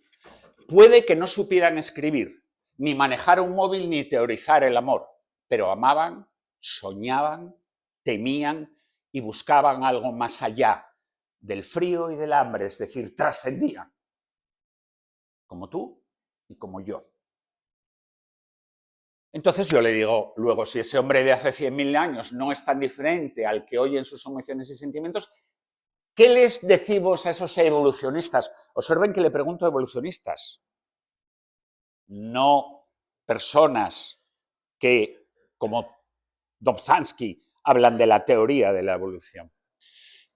Puede que no supieran escribir, ni manejar un móvil, ni teorizar el amor, pero amaban, soñaban, temían y buscaban algo más allá del frío y del hambre, es decir, trascendían, como tú y como yo. Entonces yo le digo, luego, si ese hombre de hace 100.000 años no es tan diferente al que hoy en sus emociones y sentimientos, ¿qué les decimos a esos evolucionistas? Observen que le pregunto a evolucionistas, no personas que, como Dobzhansky, hablan de la teoría de la evolución.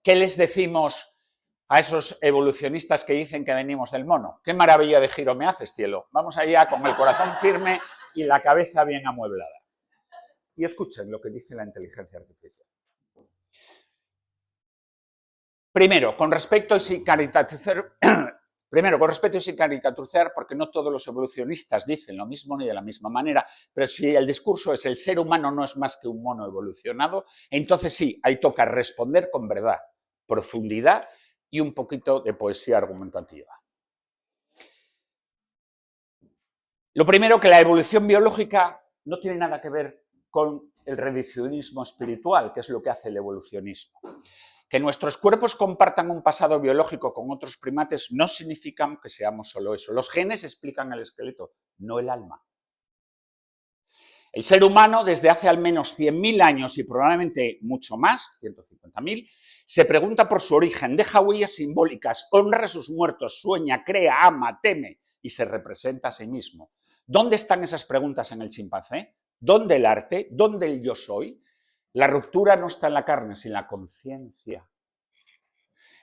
¿Qué les decimos a esos evolucionistas que dicen que venimos del mono? ¡Qué maravilla de giro me haces, cielo! Vamos allá con el corazón firme y la cabeza bien amueblada. Y escuchen lo que dice la inteligencia artificial. Primero, con respecto y sin caricaturizar, porque no todos los evolucionistas dicen lo mismo ni de la misma manera, pero si el discurso es el ser humano no es más que un mono evolucionado, entonces sí, ahí toca responder con verdad, profundidad y un poquito de poesía argumentativa. Lo primero, que la evolución biológica no tiene nada que ver con el reduccionismo espiritual, que es lo que hace el evolucionismo. Que nuestros cuerpos compartan un pasado biológico con otros primates no significa que seamos solo eso. Los genes explican el esqueleto, no el alma. El ser humano, desde hace al menos 100.000 años y probablemente mucho más, 150.000, se pregunta por su origen, deja huellas simbólicas, honra a sus muertos, sueña, crea, ama, teme y se representa a sí mismo. ¿Dónde están esas preguntas en el chimpancé? ¿Dónde el arte? ¿Dónde el yo soy? La ruptura no está en la carne, sino en la conciencia.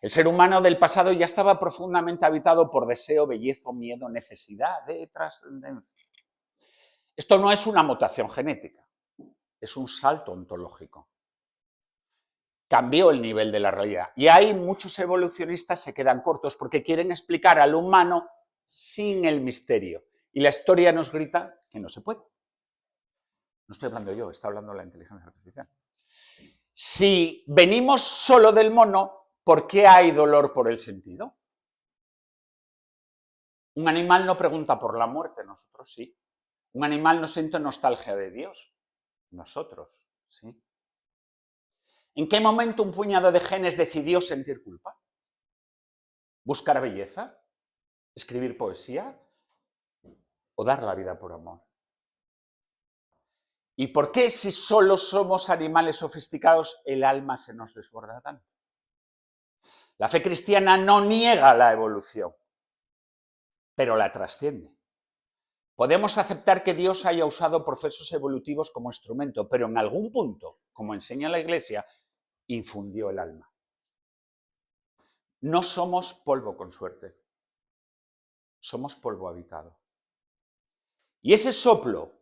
El ser humano del pasado ya estaba profundamente habitado por deseo, belleza, miedo, necesidad de trascendencia. Esto no es una mutación genética, es un salto ontológico. Cambió el nivel de la realidad. Y ahí muchos evolucionistas se quedan cortos porque quieren explicar al humano sin el misterio. Y la historia nos grita que no se puede. No estoy hablando yo, está hablando la inteligencia artificial. Si venimos solo del mono, ¿por qué hay dolor por el sentido? Un animal no pregunta por la muerte, nosotros sí. Un animal no siente nostalgia de Dios. Nosotros, ¿sí? ¿En qué momento un puñado de genes decidió sentir culpa? ¿Buscar belleza? ¿Escribir poesía? ¿O dar la vida por amor? ¿Y por qué, si solo somos animales sofisticados, el alma se nos desborda tanto? La fe cristiana no niega la evolución, pero la trasciende. Podemos aceptar que Dios haya usado procesos evolutivos como instrumento, pero en algún punto, como enseña la Iglesia, infundió el alma. No somos polvo con suerte, somos polvo habitado. Y ese soplo,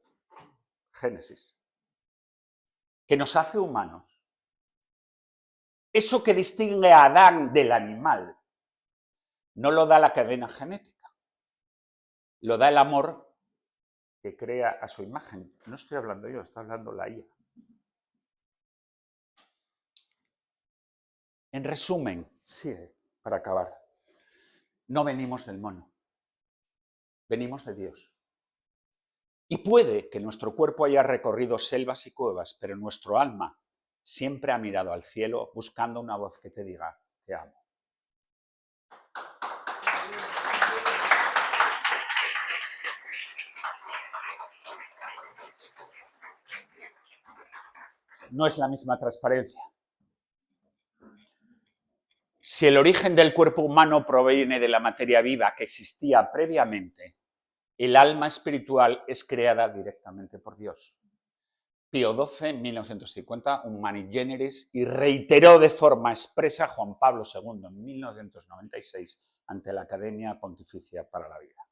Génesis, que nos hace humanos, eso que distingue a Adán del animal, no lo da la cadena genética, lo da el amor que crea a su imagen. No estoy hablando yo, está hablando la IA. En resumen, sí, para acabar, no venimos del mono, venimos de Dios. Y puede que nuestro cuerpo haya recorrido selvas y cuevas, pero nuestro alma siempre ha mirado al cielo buscando una voz que te diga, te amo. No es la misma transparencia. Si el origen del cuerpo humano proviene de la materia viva que existía previamente, el alma espiritual es creada directamente por Dios. Pío XII, en 1950, un Humani Generis, y reiteró de forma expresa Juan Pablo II en 1996 ante la Academia Pontificia para la Vida.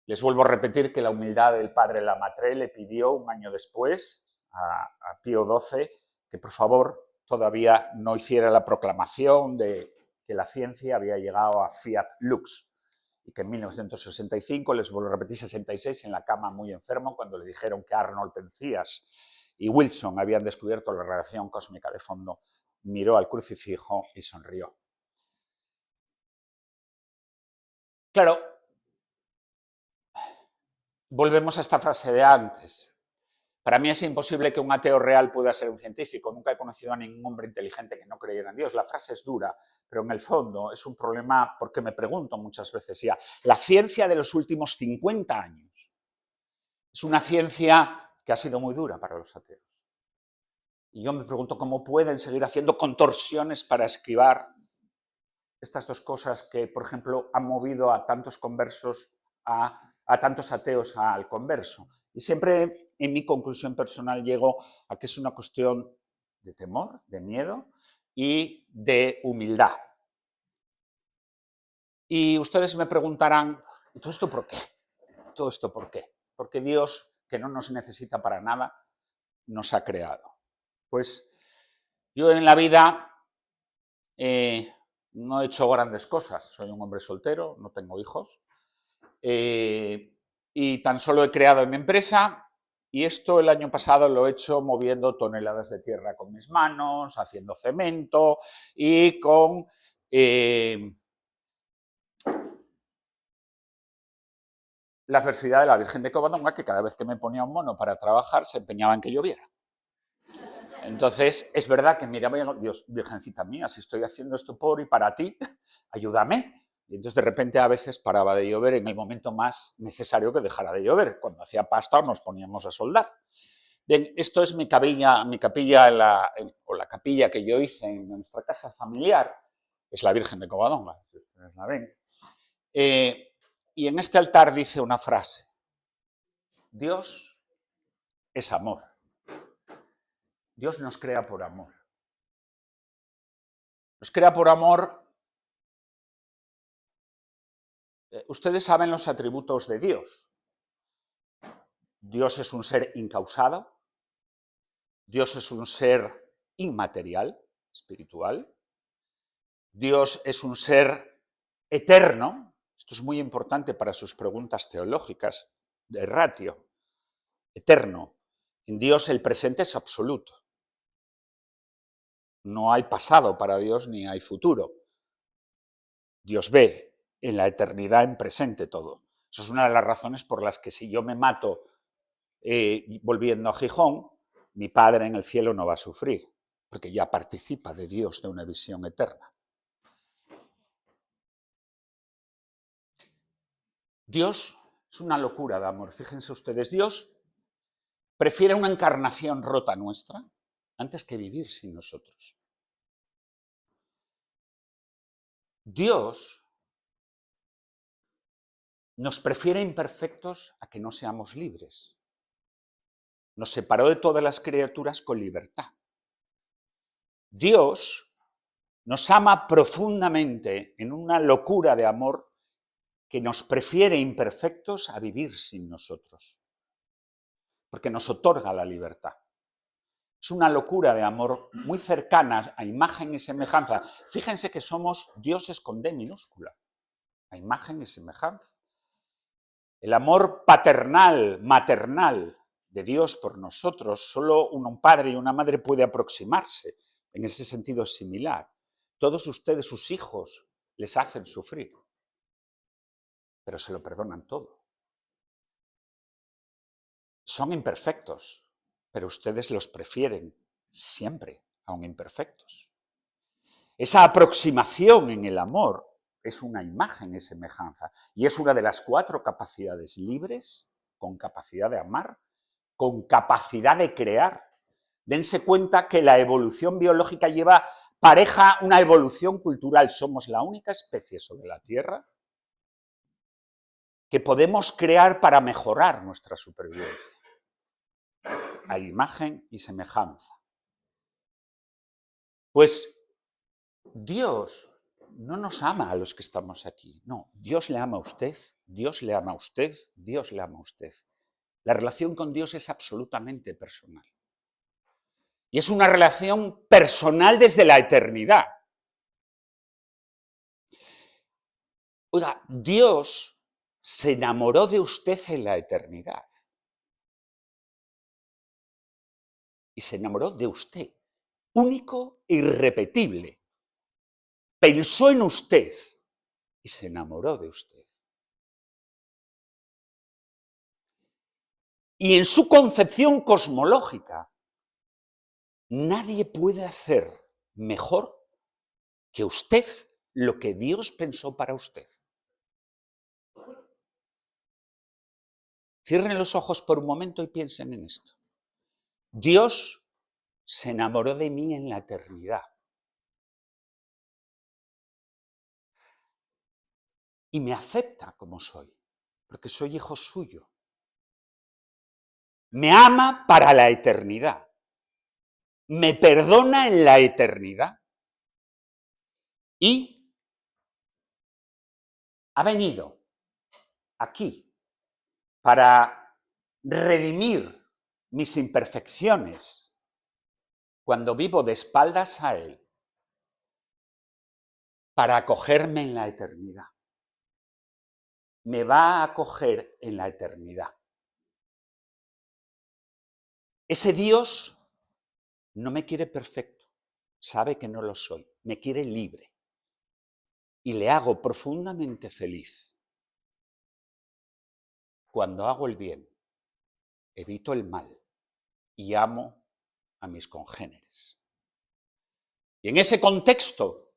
Les vuelvo a repetir que la humildad del padre Lamatre le pidió un año después a Pío XII que por favor todavía no hiciera la proclamación de que la ciencia había llegado a fiat lux, y que en 1965, les vuelvo a repetir, 66, en la cama muy enfermo, cuando le dijeron que Arnold Penzias y Wilson habían descubierto la radiación cósmica de fondo, miró al crucifijo y sonrió. Claro, volvemos a esta frase de antes. Para mí es imposible que un ateo real pueda ser un científico. Nunca he conocido a ningún hombre inteligente que no creyera en Dios. La frase es dura, pero en el fondo es un problema porque me pregunto muchas veces ya. La ciencia de los últimos 50 años es una ciencia que ha sido muy dura para los ateos. Y yo me pregunto cómo pueden seguir haciendo contorsiones para esquivar estas dos cosas que, por ejemplo, han movido a tantos conversos, a tantos ateos al converso. Y siempre en mi conclusión personal llego a que es una cuestión de temor, de miedo y de humildad. Y ustedes me preguntarán, ¿y todo esto por qué? ¿Todo esto por qué? Porque Dios, que no nos necesita para nada, nos ha creado. Pues yo en la vida no he hecho grandes cosas. Soy un hombre soltero, no tengo hijos. Y tan solo he creado en mi empresa, y esto el año pasado lo he hecho moviendo toneladas de tierra con mis manos, haciendo cemento y con la adversidad de la Virgen de Covadonga, que cada vez que me ponía un mono para trabajar se empeñaba en que lloviera. Entonces, es verdad que miraba y digo, Dios, Virgencita mía, si estoy haciendo esto por y para ti, ayúdame. Y entonces de repente a veces paraba de llover en el momento más necesario que dejara de llover. Cuando hacía pasta nos poníamos a soldar. Bien, esto es mi capilla o la capilla que yo hice en nuestra casa familiar. Es la Virgen de Covadonga, si ustedes la ven. Y en este altar dice una frase. Dios es amor. Dios nos crea por amor. Nos crea por amor. Ustedes saben los atributos de Dios. Dios es un ser incausado. Dios es un ser inmaterial, espiritual. Dios es un ser eterno. Esto es muy importante para sus preguntas teológicas de ratio. Eterno. En Dios el presente es absoluto. No hay pasado para Dios ni hay futuro. Dios ve en la eternidad en presente todo. Eso es una de las razones por las que si yo me mato volviendo a Gijón, mi Padre en el cielo no va a sufrir, porque ya participa de Dios, de una visión eterna. Dios es una locura de amor. Fíjense ustedes, Dios prefiere una encarnación rota nuestra antes que vivir sin nosotros. Dios nos prefiere imperfectos a que no seamos libres. Nos separó de todas las criaturas con libertad. Dios nos ama profundamente en una locura de amor que nos prefiere imperfectos a vivir sin nosotros, porque nos otorga la libertad. Es una locura de amor muy cercana a imagen y semejanza. Fíjense que somos dioses con D minúscula, a imagen y semejanza. El amor paternal, maternal de Dios por nosotros, solo un padre y una madre puede aproximarse. En ese sentido es similar. Todos ustedes, sus hijos, les hacen sufrir, pero se lo perdonan todo. Son imperfectos, pero ustedes los prefieren siempre, aun imperfectos. Esa aproximación en el amor es una imagen y semejanza, y es una de las 4 capacidades libres, con capacidad de amar, con capacidad de crear. Dense cuenta que la evolución biológica lleva pareja una evolución cultural. Somos la única especie sobre la Tierra que podemos crear para mejorar nuestra supervivencia. A imagen y semejanza. Pues Dios no nos ama a los que estamos aquí. No, Dios le ama a usted, Dios le ama a usted, Dios le ama a usted. La relación con Dios es absolutamente personal. Y es una relación personal desde la eternidad. Oiga, Dios se enamoró de usted en la eternidad. Y se enamoró de usted, único e irrepetible. Pensó en usted y se enamoró de usted. Y en su concepción cosmológica, nadie puede hacer mejor que usted lo que Dios pensó para usted. Cierren los ojos por un momento y piensen en esto. Dios se enamoró de mí en la eternidad. Y me acepta como soy, porque soy hijo suyo. Me ama para la eternidad. Me perdona en la eternidad. Y ha venido aquí para redimir mis imperfecciones cuando vivo de espaldas a Él, para acogerme en la eternidad. Me va a acoger en la eternidad. Ese Dios no me quiere perfecto, sabe que no lo soy, me quiere libre. Y le hago profundamente feliz cuando hago el bien, evito el mal y amo a mis congéneres. Y en ese contexto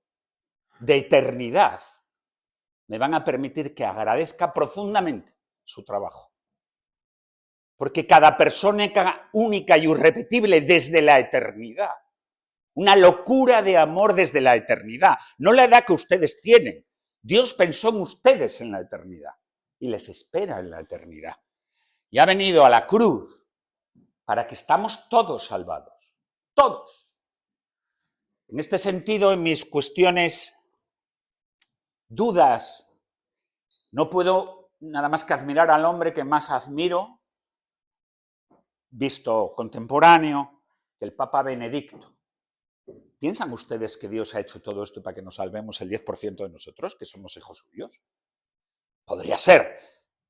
de eternidad me van a permitir que agradezca profundamente su trabajo. Porque cada persona única y irrepetible desde la eternidad. Una locura de amor desde la eternidad. No la edad que ustedes tienen. Dios pensó en ustedes en la eternidad y les espera en la eternidad. Y ha venido a la cruz para que estamos todos salvados. Todos. En este sentido, en mis cuestiones, dudas, no puedo nada más que admirar al hombre que más admiro, visto contemporáneo, que el Papa Benedicto. ¿Piensan ustedes que Dios ha hecho todo esto para que nos salvemos el 10% de nosotros, que somos hijos suyos? Podría ser.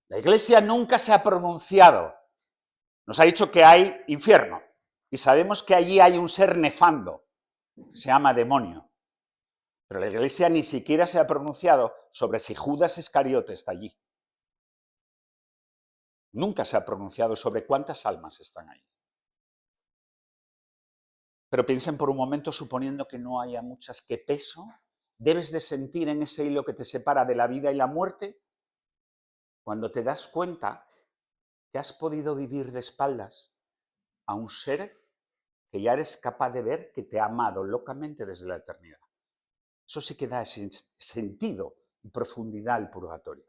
La Iglesia nunca se ha pronunciado. Nos ha dicho que hay infierno y sabemos que allí hay un ser nefando, que se llama demonio. Pero la Iglesia ni siquiera se ha pronunciado sobre si Judas Iscariote está allí. Nunca se ha pronunciado sobre cuántas almas están ahí. Pero piensen por un momento, suponiendo que no haya muchas, ¿qué peso debes de sentir en ese hilo que te separa de la vida y la muerte cuando te das cuenta que has podido vivir de espaldas a un ser que ya eres capaz de ver que te ha amado locamente desde la eternidad? Eso sí que da ese sentido y profundidad al purgatorio.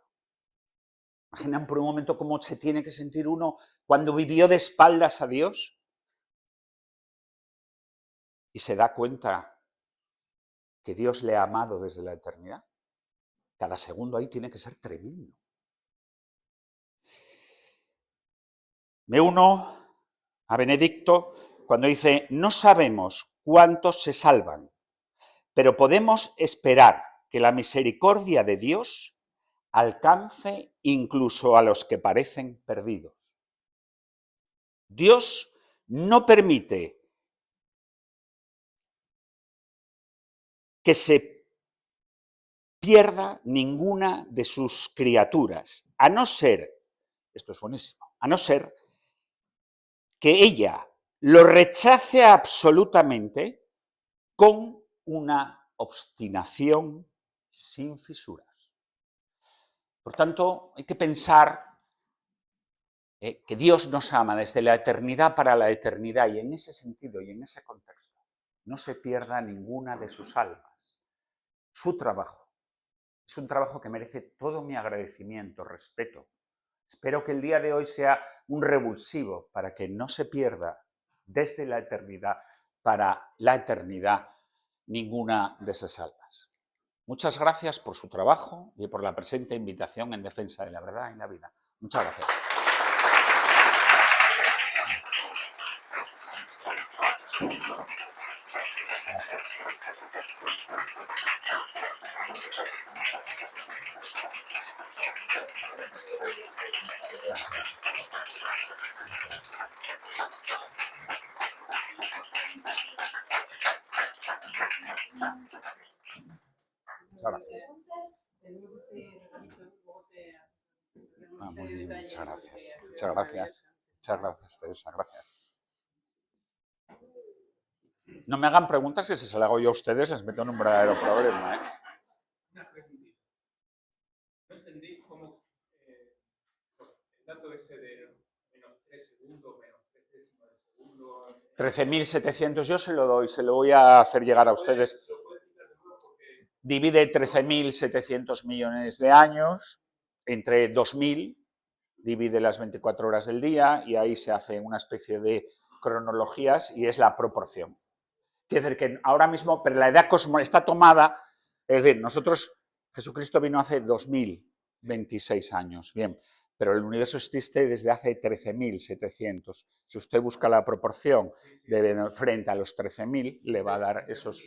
Imaginan por un momento cómo se tiene que sentir uno cuando vivió de espaldas a Dios y se da cuenta que Dios le ha amado desde la eternidad. Cada segundo ahí tiene que ser tremendo. Me uno a Benedicto cuando dice: no sabemos cuántos se salvan, pero podemos esperar que la misericordia de Dios alcance incluso a los que parecen perdidos. Dios no permite que se pierda ninguna de sus criaturas, a no ser, esto es buenísimo, a no ser que ella lo rechace absolutamente con una obstinación sin fisuras. Por tanto, hay que pensar que Dios nos ama desde la eternidad para la eternidad, y en ese sentido y en ese contexto no se pierda ninguna de sus almas. Su trabajo es un trabajo que merece todo mi agradecimiento, respeto. Espero que el día de hoy sea un revulsivo para que no se pierda desde la eternidad para la eternidad ninguna de esas almas. Muchas gracias por su trabajo y por la presente invitación en defensa de la verdad y la vida. Muchas gracias. Gracias. Muy bien, muchas gracias. Muchas gracias. Muchas gracias, Teresa, gracias. No me hagan preguntas que si se las hago yo a ustedes les meto en un verdadero problema, ¿eh? Una preguntita. No entendí cómo el dato ese de menos 3 segundos, menos 3 décimas de segundo. 13.700 yo se lo doy, se lo voy a hacer llegar a ustedes. Divide 13.700 millones de años entre 2.000, divide las 24 horas del día y ahí se hace una especie de cronologías y es la proporción. Quiere decir que ahora mismo, pero la edad cosmológica está tomada, es decir, nosotros, Jesucristo vino hace 2026 años, bien, pero el universo existe desde hace 13.700. Si usted busca la proporción frente a los 13.000, le va a dar esos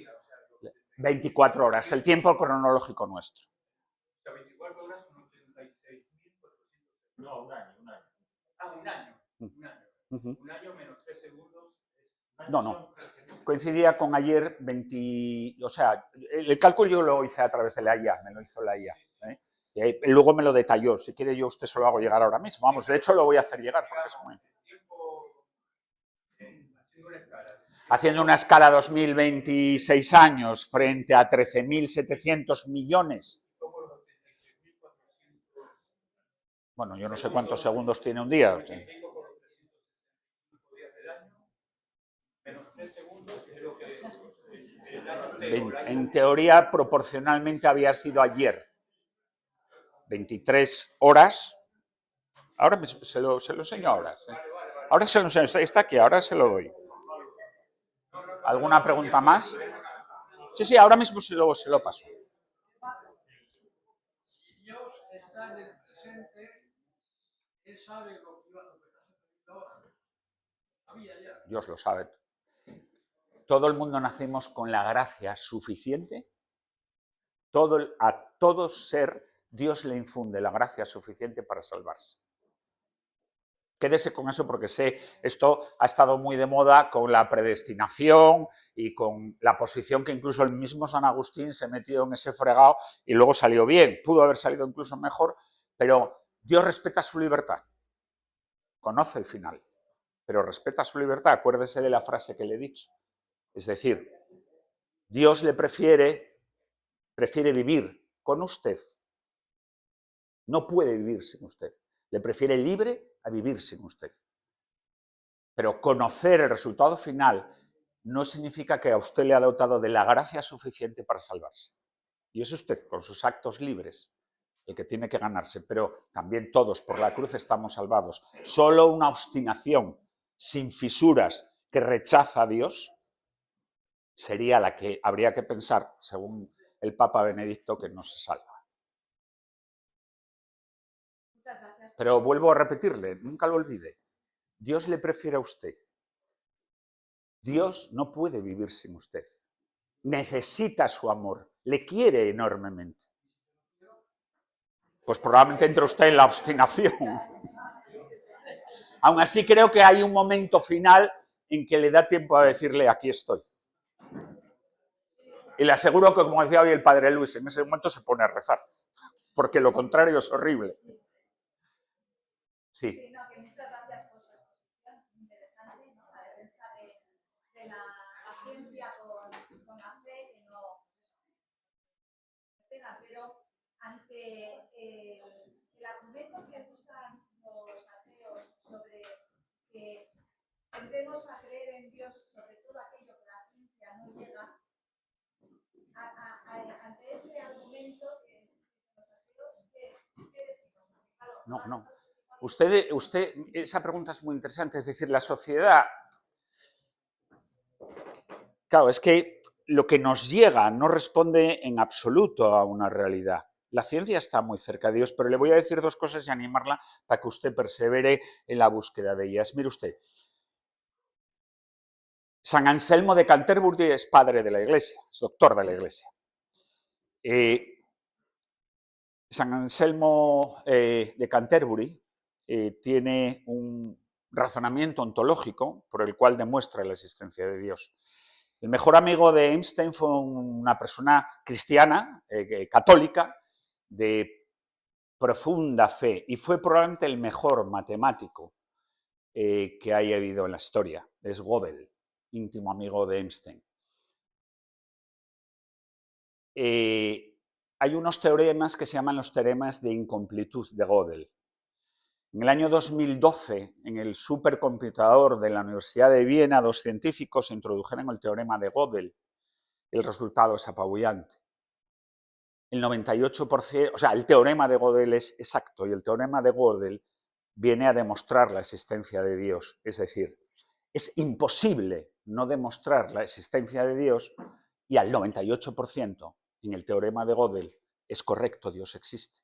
24 horas, el tiempo cronológico nuestro. O sea, 24 horas son 86.400. No, un año. Ah, un año. Un año menos 3 segundos. No. Coincidía con ayer 20... O sea, el cálculo yo lo hice a través de la IA, me lo hizo la IA. Y luego me lo detalló. Si quiere yo usted se lo hago llegar ahora mismo. Vamos, de hecho lo voy a hacer llegar porque es muy... Haciendo una escala 2026 años frente a 13.700 millones. Bueno, yo no sé cuántos segundos tiene un día. O sea. En teoría, proporcionalmente había sido ayer. 23 horas. Ahora se lo enseño ahora. Ahora se lo enseño. Está aquí, ahora se lo doy. ¿Alguna pregunta más? Sí, ahora mismo se lo paso. Dios está en el presente, Él sabe lo que está ahora. Dios lo sabe. Todo el mundo nacemos con la gracia suficiente. A todo ser Dios le infunde la gracia suficiente para salvarse. Quédese con eso porque esto ha estado muy de moda con la predestinación y con la posición que incluso el mismo San Agustín se metió en ese fregado y luego salió bien. Pudo haber salido incluso mejor, pero Dios respeta su libertad. Conoce el final, pero respeta su libertad. Acuérdese de la frase que le he dicho. Es decir, Dios le prefiere vivir con usted. No puede vivir sin usted. Le prefiere libre a vivir sin usted. Pero conocer el resultado final no significa que a usted le ha dotado de la gracia suficiente para salvarse. Y es usted, con sus actos libres, el que tiene que ganarse. Pero también todos, por la cruz, estamos salvados. Solo una obstinación sin fisuras que rechaza a Dios sería la que habría que pensar, según el Papa Benedicto, que no se salva. Pero vuelvo a repetirle, nunca lo olvide, Dios le prefiere a usted. Dios no puede vivir sin usted. Necesita su amor, le quiere enormemente. Pues probablemente entre usted en la obstinación. Aún así creo que hay un momento final en que le da tiempo a decirle, aquí estoy. Y le aseguro que, como decía hoy el padre Luis, en ese momento se pone a rezar, porque lo contrario es horrible. Sí. Sí, no, que muchas gracias por su exposición, es interesante, ¿no? La defensa de la ciencia con la fe, que no pega, pero ante el argumento que usan los ateos sobre que tendemos a creer en Dios sobre todo aquello que la ciencia no llega, ante ese argumento que los ateos, ¿qué decimos? Claro, No. Usted, esa pregunta es muy interesante, es decir, la sociedad... Claro, es que lo que nos llega no responde en absoluto a una realidad. La ciencia está muy cerca de Dios, pero le voy a decir dos cosas y animarla para que usted persevere en la búsqueda de ellas. Mire usted, San Anselmo de Canterbury es padre de la Iglesia, es doctor de la Iglesia. San Anselmo de Canterbury tiene un razonamiento ontológico por el cual demuestra la existencia de Dios. El mejor amigo de Einstein fue una persona cristiana, católica, de profunda fe, y fue probablemente el mejor matemático que haya habido en la historia. Es Gödel, íntimo amigo de Einstein. Hay unos teoremas que se llaman los teoremas de incompletud de Gödel. En el año 2012, en el supercomputador de la Universidad de Viena, dos científicos introdujeron el teorema de Gödel. El resultado es apabullante. El 98%, o sea, el teorema de Gödel es exacto y el teorema de Gödel viene a demostrar la existencia de Dios. Es decir, es imposible no demostrar la existencia de Dios y al 98% en el teorema de Gödel es correcto, Dios existe.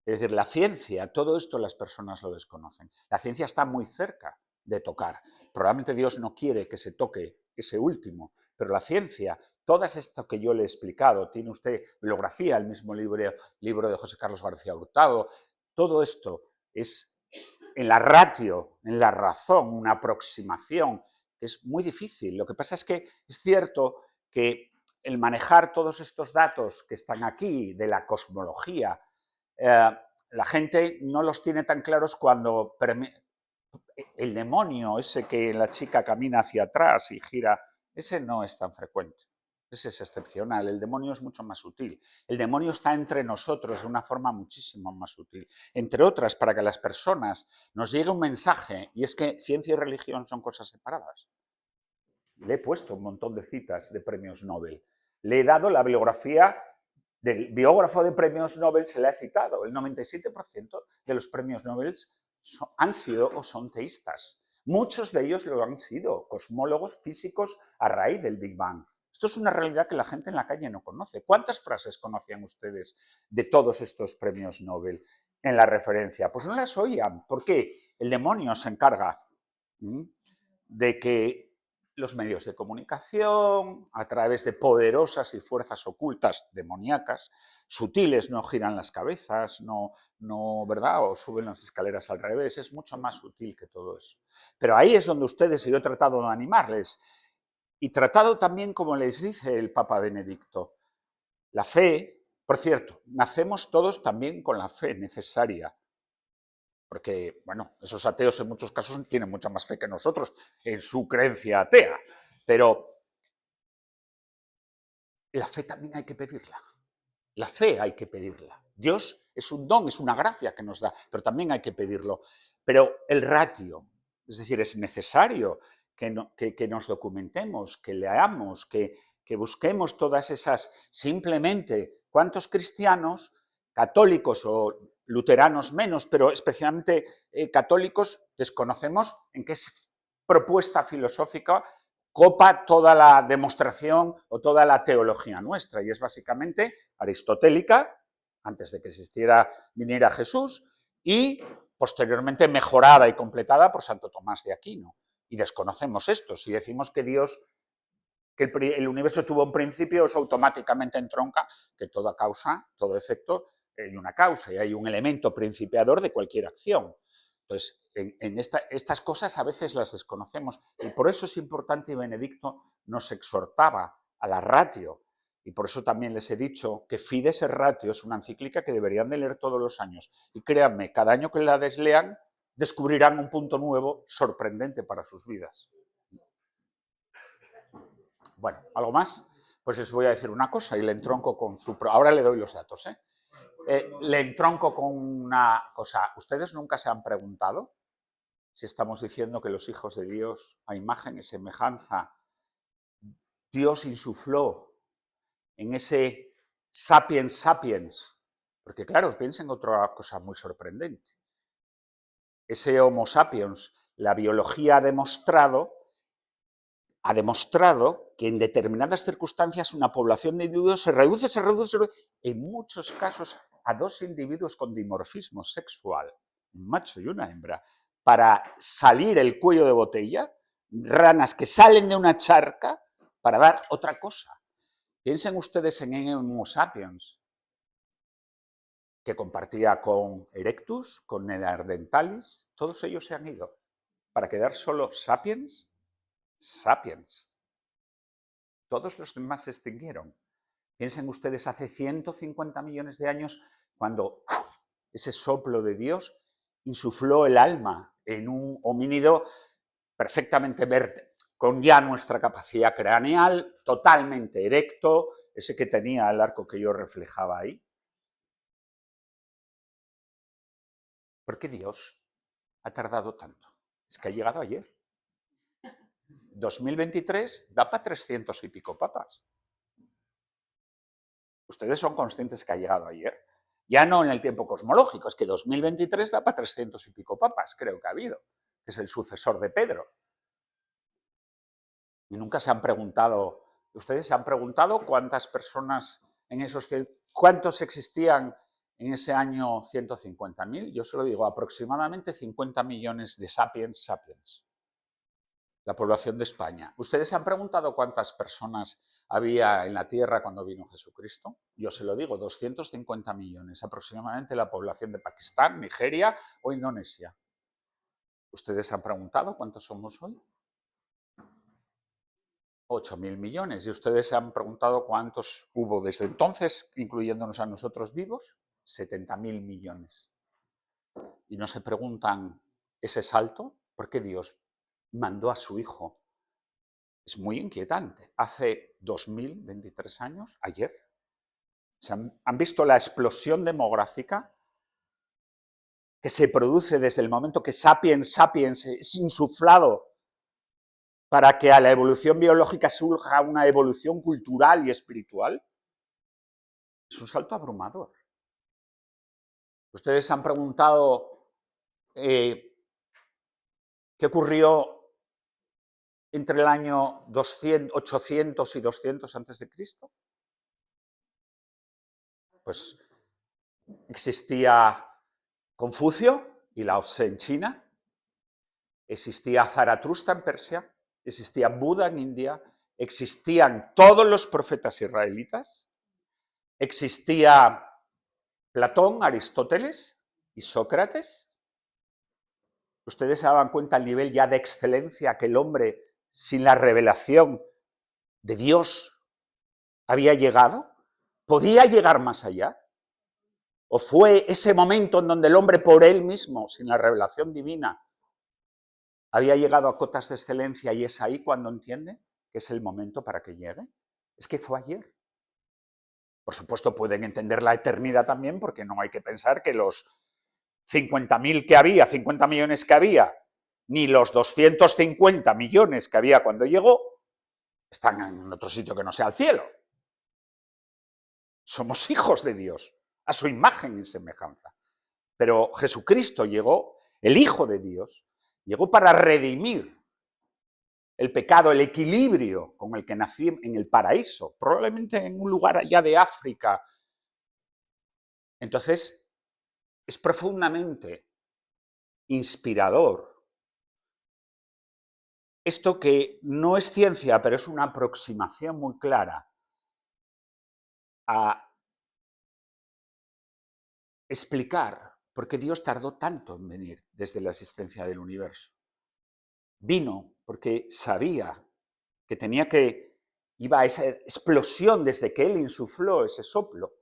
Es decir, la ciencia, todo esto las personas lo desconocen. La ciencia está muy cerca de tocar. Probablemente Dios no quiere que se toque ese último, pero la ciencia, todo esto que yo le he explicado, tiene usted bibliografía, el mismo libro de José Carlos García Hurtado, todo esto es en la ratio, en la razón, una aproximación que es muy difícil. Lo que pasa es que es cierto que el manejar todos estos datos que están aquí de la cosmología, la gente no los tiene tan claros cuando el demonio, ese que la chica camina hacia atrás y gira, ese no es tan frecuente. Ese es excepcional. El demonio es mucho más sutil. El demonio está entre nosotros de una forma muchísimo más sutil. Entre otras, para que a las personas nos llegue un mensaje, y es que ciencia y religión son cosas separadas. Le he puesto un montón de citas de premios Nobel. Le he dado la bibliografía del biógrafo de premios Nobel, se le ha citado. El 97% de los premios Nobel han sido o son teístas. Muchos de ellos lo han sido, cosmólogos, físicos, a raíz del Big Bang. Esto es una realidad que la gente en la calle no conoce. ¿Cuántas frases conocían ustedes de todos estos premios Nobel en la referencia? Pues no las oían. ¿Por qué? El demonio se encarga de que los medios de comunicación, a través de poderosas y fuerzas ocultas demoníacas, sutiles, no giran las cabezas, no, ¿verdad? O suben las escaleras al revés, es mucho más sutil que todo eso. Pero ahí es donde ustedes, y yo he tratado de animarles, y tratado también, como les dice el Papa Benedicto, la fe, por cierto, nacemos todos también con la fe necesaria, porque, bueno, esos ateos en muchos casos tienen mucha más fe que nosotros en su creencia atea, pero la fe también hay que pedirla. La fe hay que pedirla. Dios es un don, es una gracia que nos da, pero también hay que pedirlo. Pero el ratio, es decir, es necesario que nos documentemos, que leamos, que busquemos todas esas. Simplemente, ¿cuántos cristianos, católicos o luteranos menos, pero especialmente católicos, desconocemos en qué propuesta filosófica copa toda la demostración o toda la teología nuestra? Y es básicamente aristotélica, antes de que viniera Jesús, y posteriormente mejorada y completada por Santo Tomás de Aquino. Y desconocemos esto. Si decimos que el universo tuvo un principio, eso automáticamente entronca que toda causa, todo efecto, hay una causa y hay un elemento principiador de cualquier acción. Entonces, estas cosas a veces las desconocemos y por eso es importante, y Benedicto nos exhortaba a la ratio, y por eso también les he dicho que Fides et Ratio es una encíclica que deberían de leer todos los años. Y créanme, cada año que la deslean, descubrirán un punto nuevo sorprendente para sus vidas. Bueno, ¿algo más? Pues les voy a decir una cosa y le entronco con su... Ahora le doy los datos, le entronco con una cosa. ¿Ustedes nunca se han preguntado si estamos diciendo que los hijos de Dios, a imagen y semejanza, Dios insufló en ese sapiens sapiens? Porque claro, piensen otra cosa muy sorprendente. Ese Homo sapiens, la biología ha demostrado que en determinadas circunstancias una población de individuos se reduce, en muchos casos a 2 individuos con dimorfismo sexual, un macho y una hembra, para salir el cuello de botella, ranas que salen de una charca para dar otra cosa. Piensen ustedes en Homo sapiens, que compartía con Erectus, con Neanderthalis, todos ellos se han ido para quedar solo sapiens. Todos los demás se extinguieron. Piensen ustedes hace 150 millones de años, cuando ese soplo de Dios insufló el alma en un homínido perfectamente verde, con ya nuestra capacidad craneal, totalmente erecto, ese que tenía el arco que yo reflejaba ahí. ¿Por qué Dios ha tardado tanto? Es que ha llegado ayer. 2023 da para 300 y pico papas. Ustedes son conscientes que ha llegado ayer. Ya no en el tiempo cosmológico, es que 2023 da para 300 y pico papas, creo que ha habido, que es el sucesor de Pedro. Y nunca se han preguntado, ustedes se han preguntado cuántas personas cuántos existían en ese año 150.000. Yo se lo digo, aproximadamente 50 millones de sapiens sapiens. La población de España. ¿Ustedes se han preguntado cuántas personas había en la Tierra cuando vino Jesucristo? Yo se lo digo, 250 millones, aproximadamente la población de Pakistán, Nigeria o Indonesia. ¿Ustedes se han preguntado cuántos somos hoy? 8.000 millones. ¿Y ustedes se han preguntado cuántos hubo desde entonces, incluyéndonos a nosotros vivos? 70.000 millones. Y no se preguntan ese salto, ¿por qué Dios mandó a su hijo? Es muy inquietante. Hace 2023 años, ayer, ¿han visto la explosión demográfica que se produce desde el momento que Sapiens Sapiens es insuflado para que a la evolución biológica surja una evolución cultural y espiritual? Es un salto abrumador. Ustedes se han preguntado qué ocurrió entre el año 800 y 200 a.C. Pues existía Confucio y Lao Tse en China, existía Zaratustra en Persia, existía Buda en India, existían todos los profetas israelitas, existía Platón, Aristóteles y Sócrates. Ustedes se daban cuenta al nivel ya de excelencia que el hombre, sin la revelación de Dios, había llegado. ¿Podía llegar más allá? ¿O fue ese momento en donde el hombre por él mismo, sin la revelación divina, había llegado a cotas de excelencia y es ahí cuando entiende que es el momento para que llegue? Es que fue ayer. Por supuesto, pueden entender la eternidad también, porque no hay que pensar que los 50.000 que había, 50 millones que había, ni los 250 millones que había cuando llegó, están en otro sitio que no sea el cielo. Somos hijos de Dios, a su imagen y semejanza. Pero Jesucristo llegó, el Hijo de Dios, llegó para redimir el pecado, el equilibrio con el que nací en el paraíso, probablemente en un lugar allá de África. Entonces, es profundamente inspirador esto, que no es ciencia, pero es una aproximación muy clara a explicar por qué Dios tardó tanto en venir desde la existencia del universo. Vino porque sabía que iba a esa explosión, desde que él insufló ese soplo,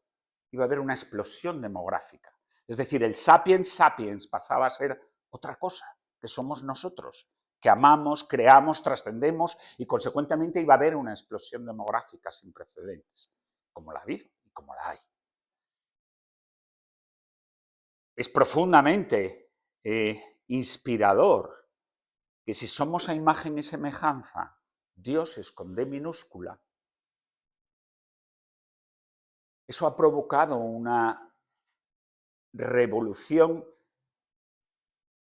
iba a haber una explosión demográfica. Es decir, el sapiens sapiens pasaba a ser otra cosa, que somos nosotros, que amamos, creamos, trascendemos, y consecuentemente iba a haber una explosión demográfica sin precedentes, como la ha habido y como la hay. Es profundamente inspirador que, si somos a imagen y semejanza, Dios es con D minúscula. Eso ha provocado una revolución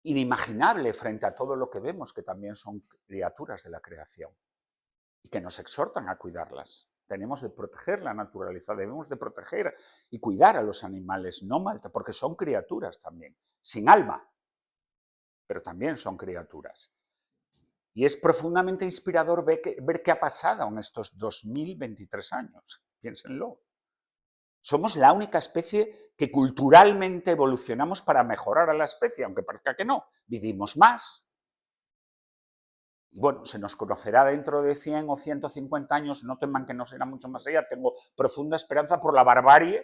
inimaginable frente a todo lo que vemos, que también son criaturas de la creación y que nos exhortan a cuidarlas. Tenemos de proteger la naturaleza, debemos de proteger y cuidar a los animales, no maltratar, porque son criaturas también, sin alma, pero también son criaturas. Y es profundamente inspirador ver qué ha pasado en estos 2023 años. Piénsenlo. Somos la única especie que culturalmente evolucionamos para mejorar a la especie, aunque parezca que no. Vivimos más. Y bueno, se nos conocerá dentro de 100 o 150 años, no teman que no será mucho más allá. Tengo profunda esperanza por la barbarie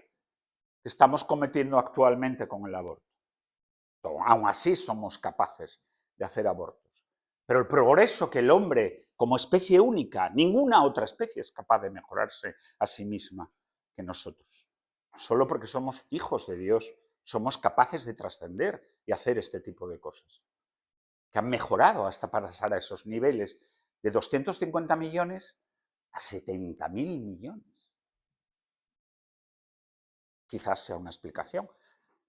que estamos cometiendo actualmente con el aborto. Aún así somos capaces de hacer abortos. Pero el progreso que el hombre, como especie única, ninguna otra especie es capaz de mejorarse a sí misma que nosotros. Solo porque somos hijos de Dios somos capaces de trascender y hacer este tipo de cosas, que han mejorado hasta pasar a esos niveles de 250 millones a 70.000 millones. Quizás sea una explicación.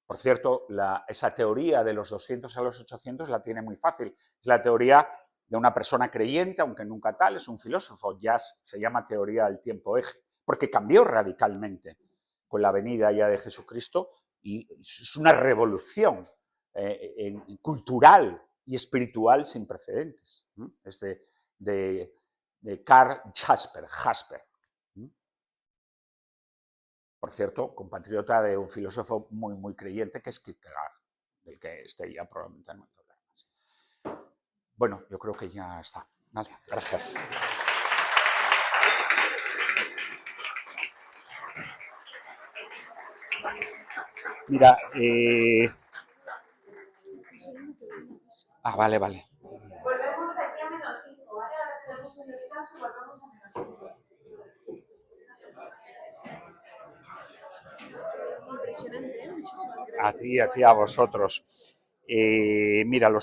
Por cierto, esa teoría de los 200 a los 800 la tiene muy fácil. Es la teoría de una persona creyente, aunque nunca tal, es un filósofo, se llama teoría del tiempo eje, porque cambió radicalmente con la venida ya de Jesucristo, y es una revolución cultural y espiritual sin precedentes. Es de Karl Jasper. Por cierto, compatriota de un filósofo muy, muy creyente, que es Kierkegaard, del que ya probablemente no hablar más. Bueno, yo creo que ya está. Vale, gracias. Mira, vale. Volvemos aquí a -5, ¿vale? Ahora tenemos un descanso y volvemos a -5. Impresionante, ¿eh? Muchísimas gracias. A ti, a vosotros. Mira, los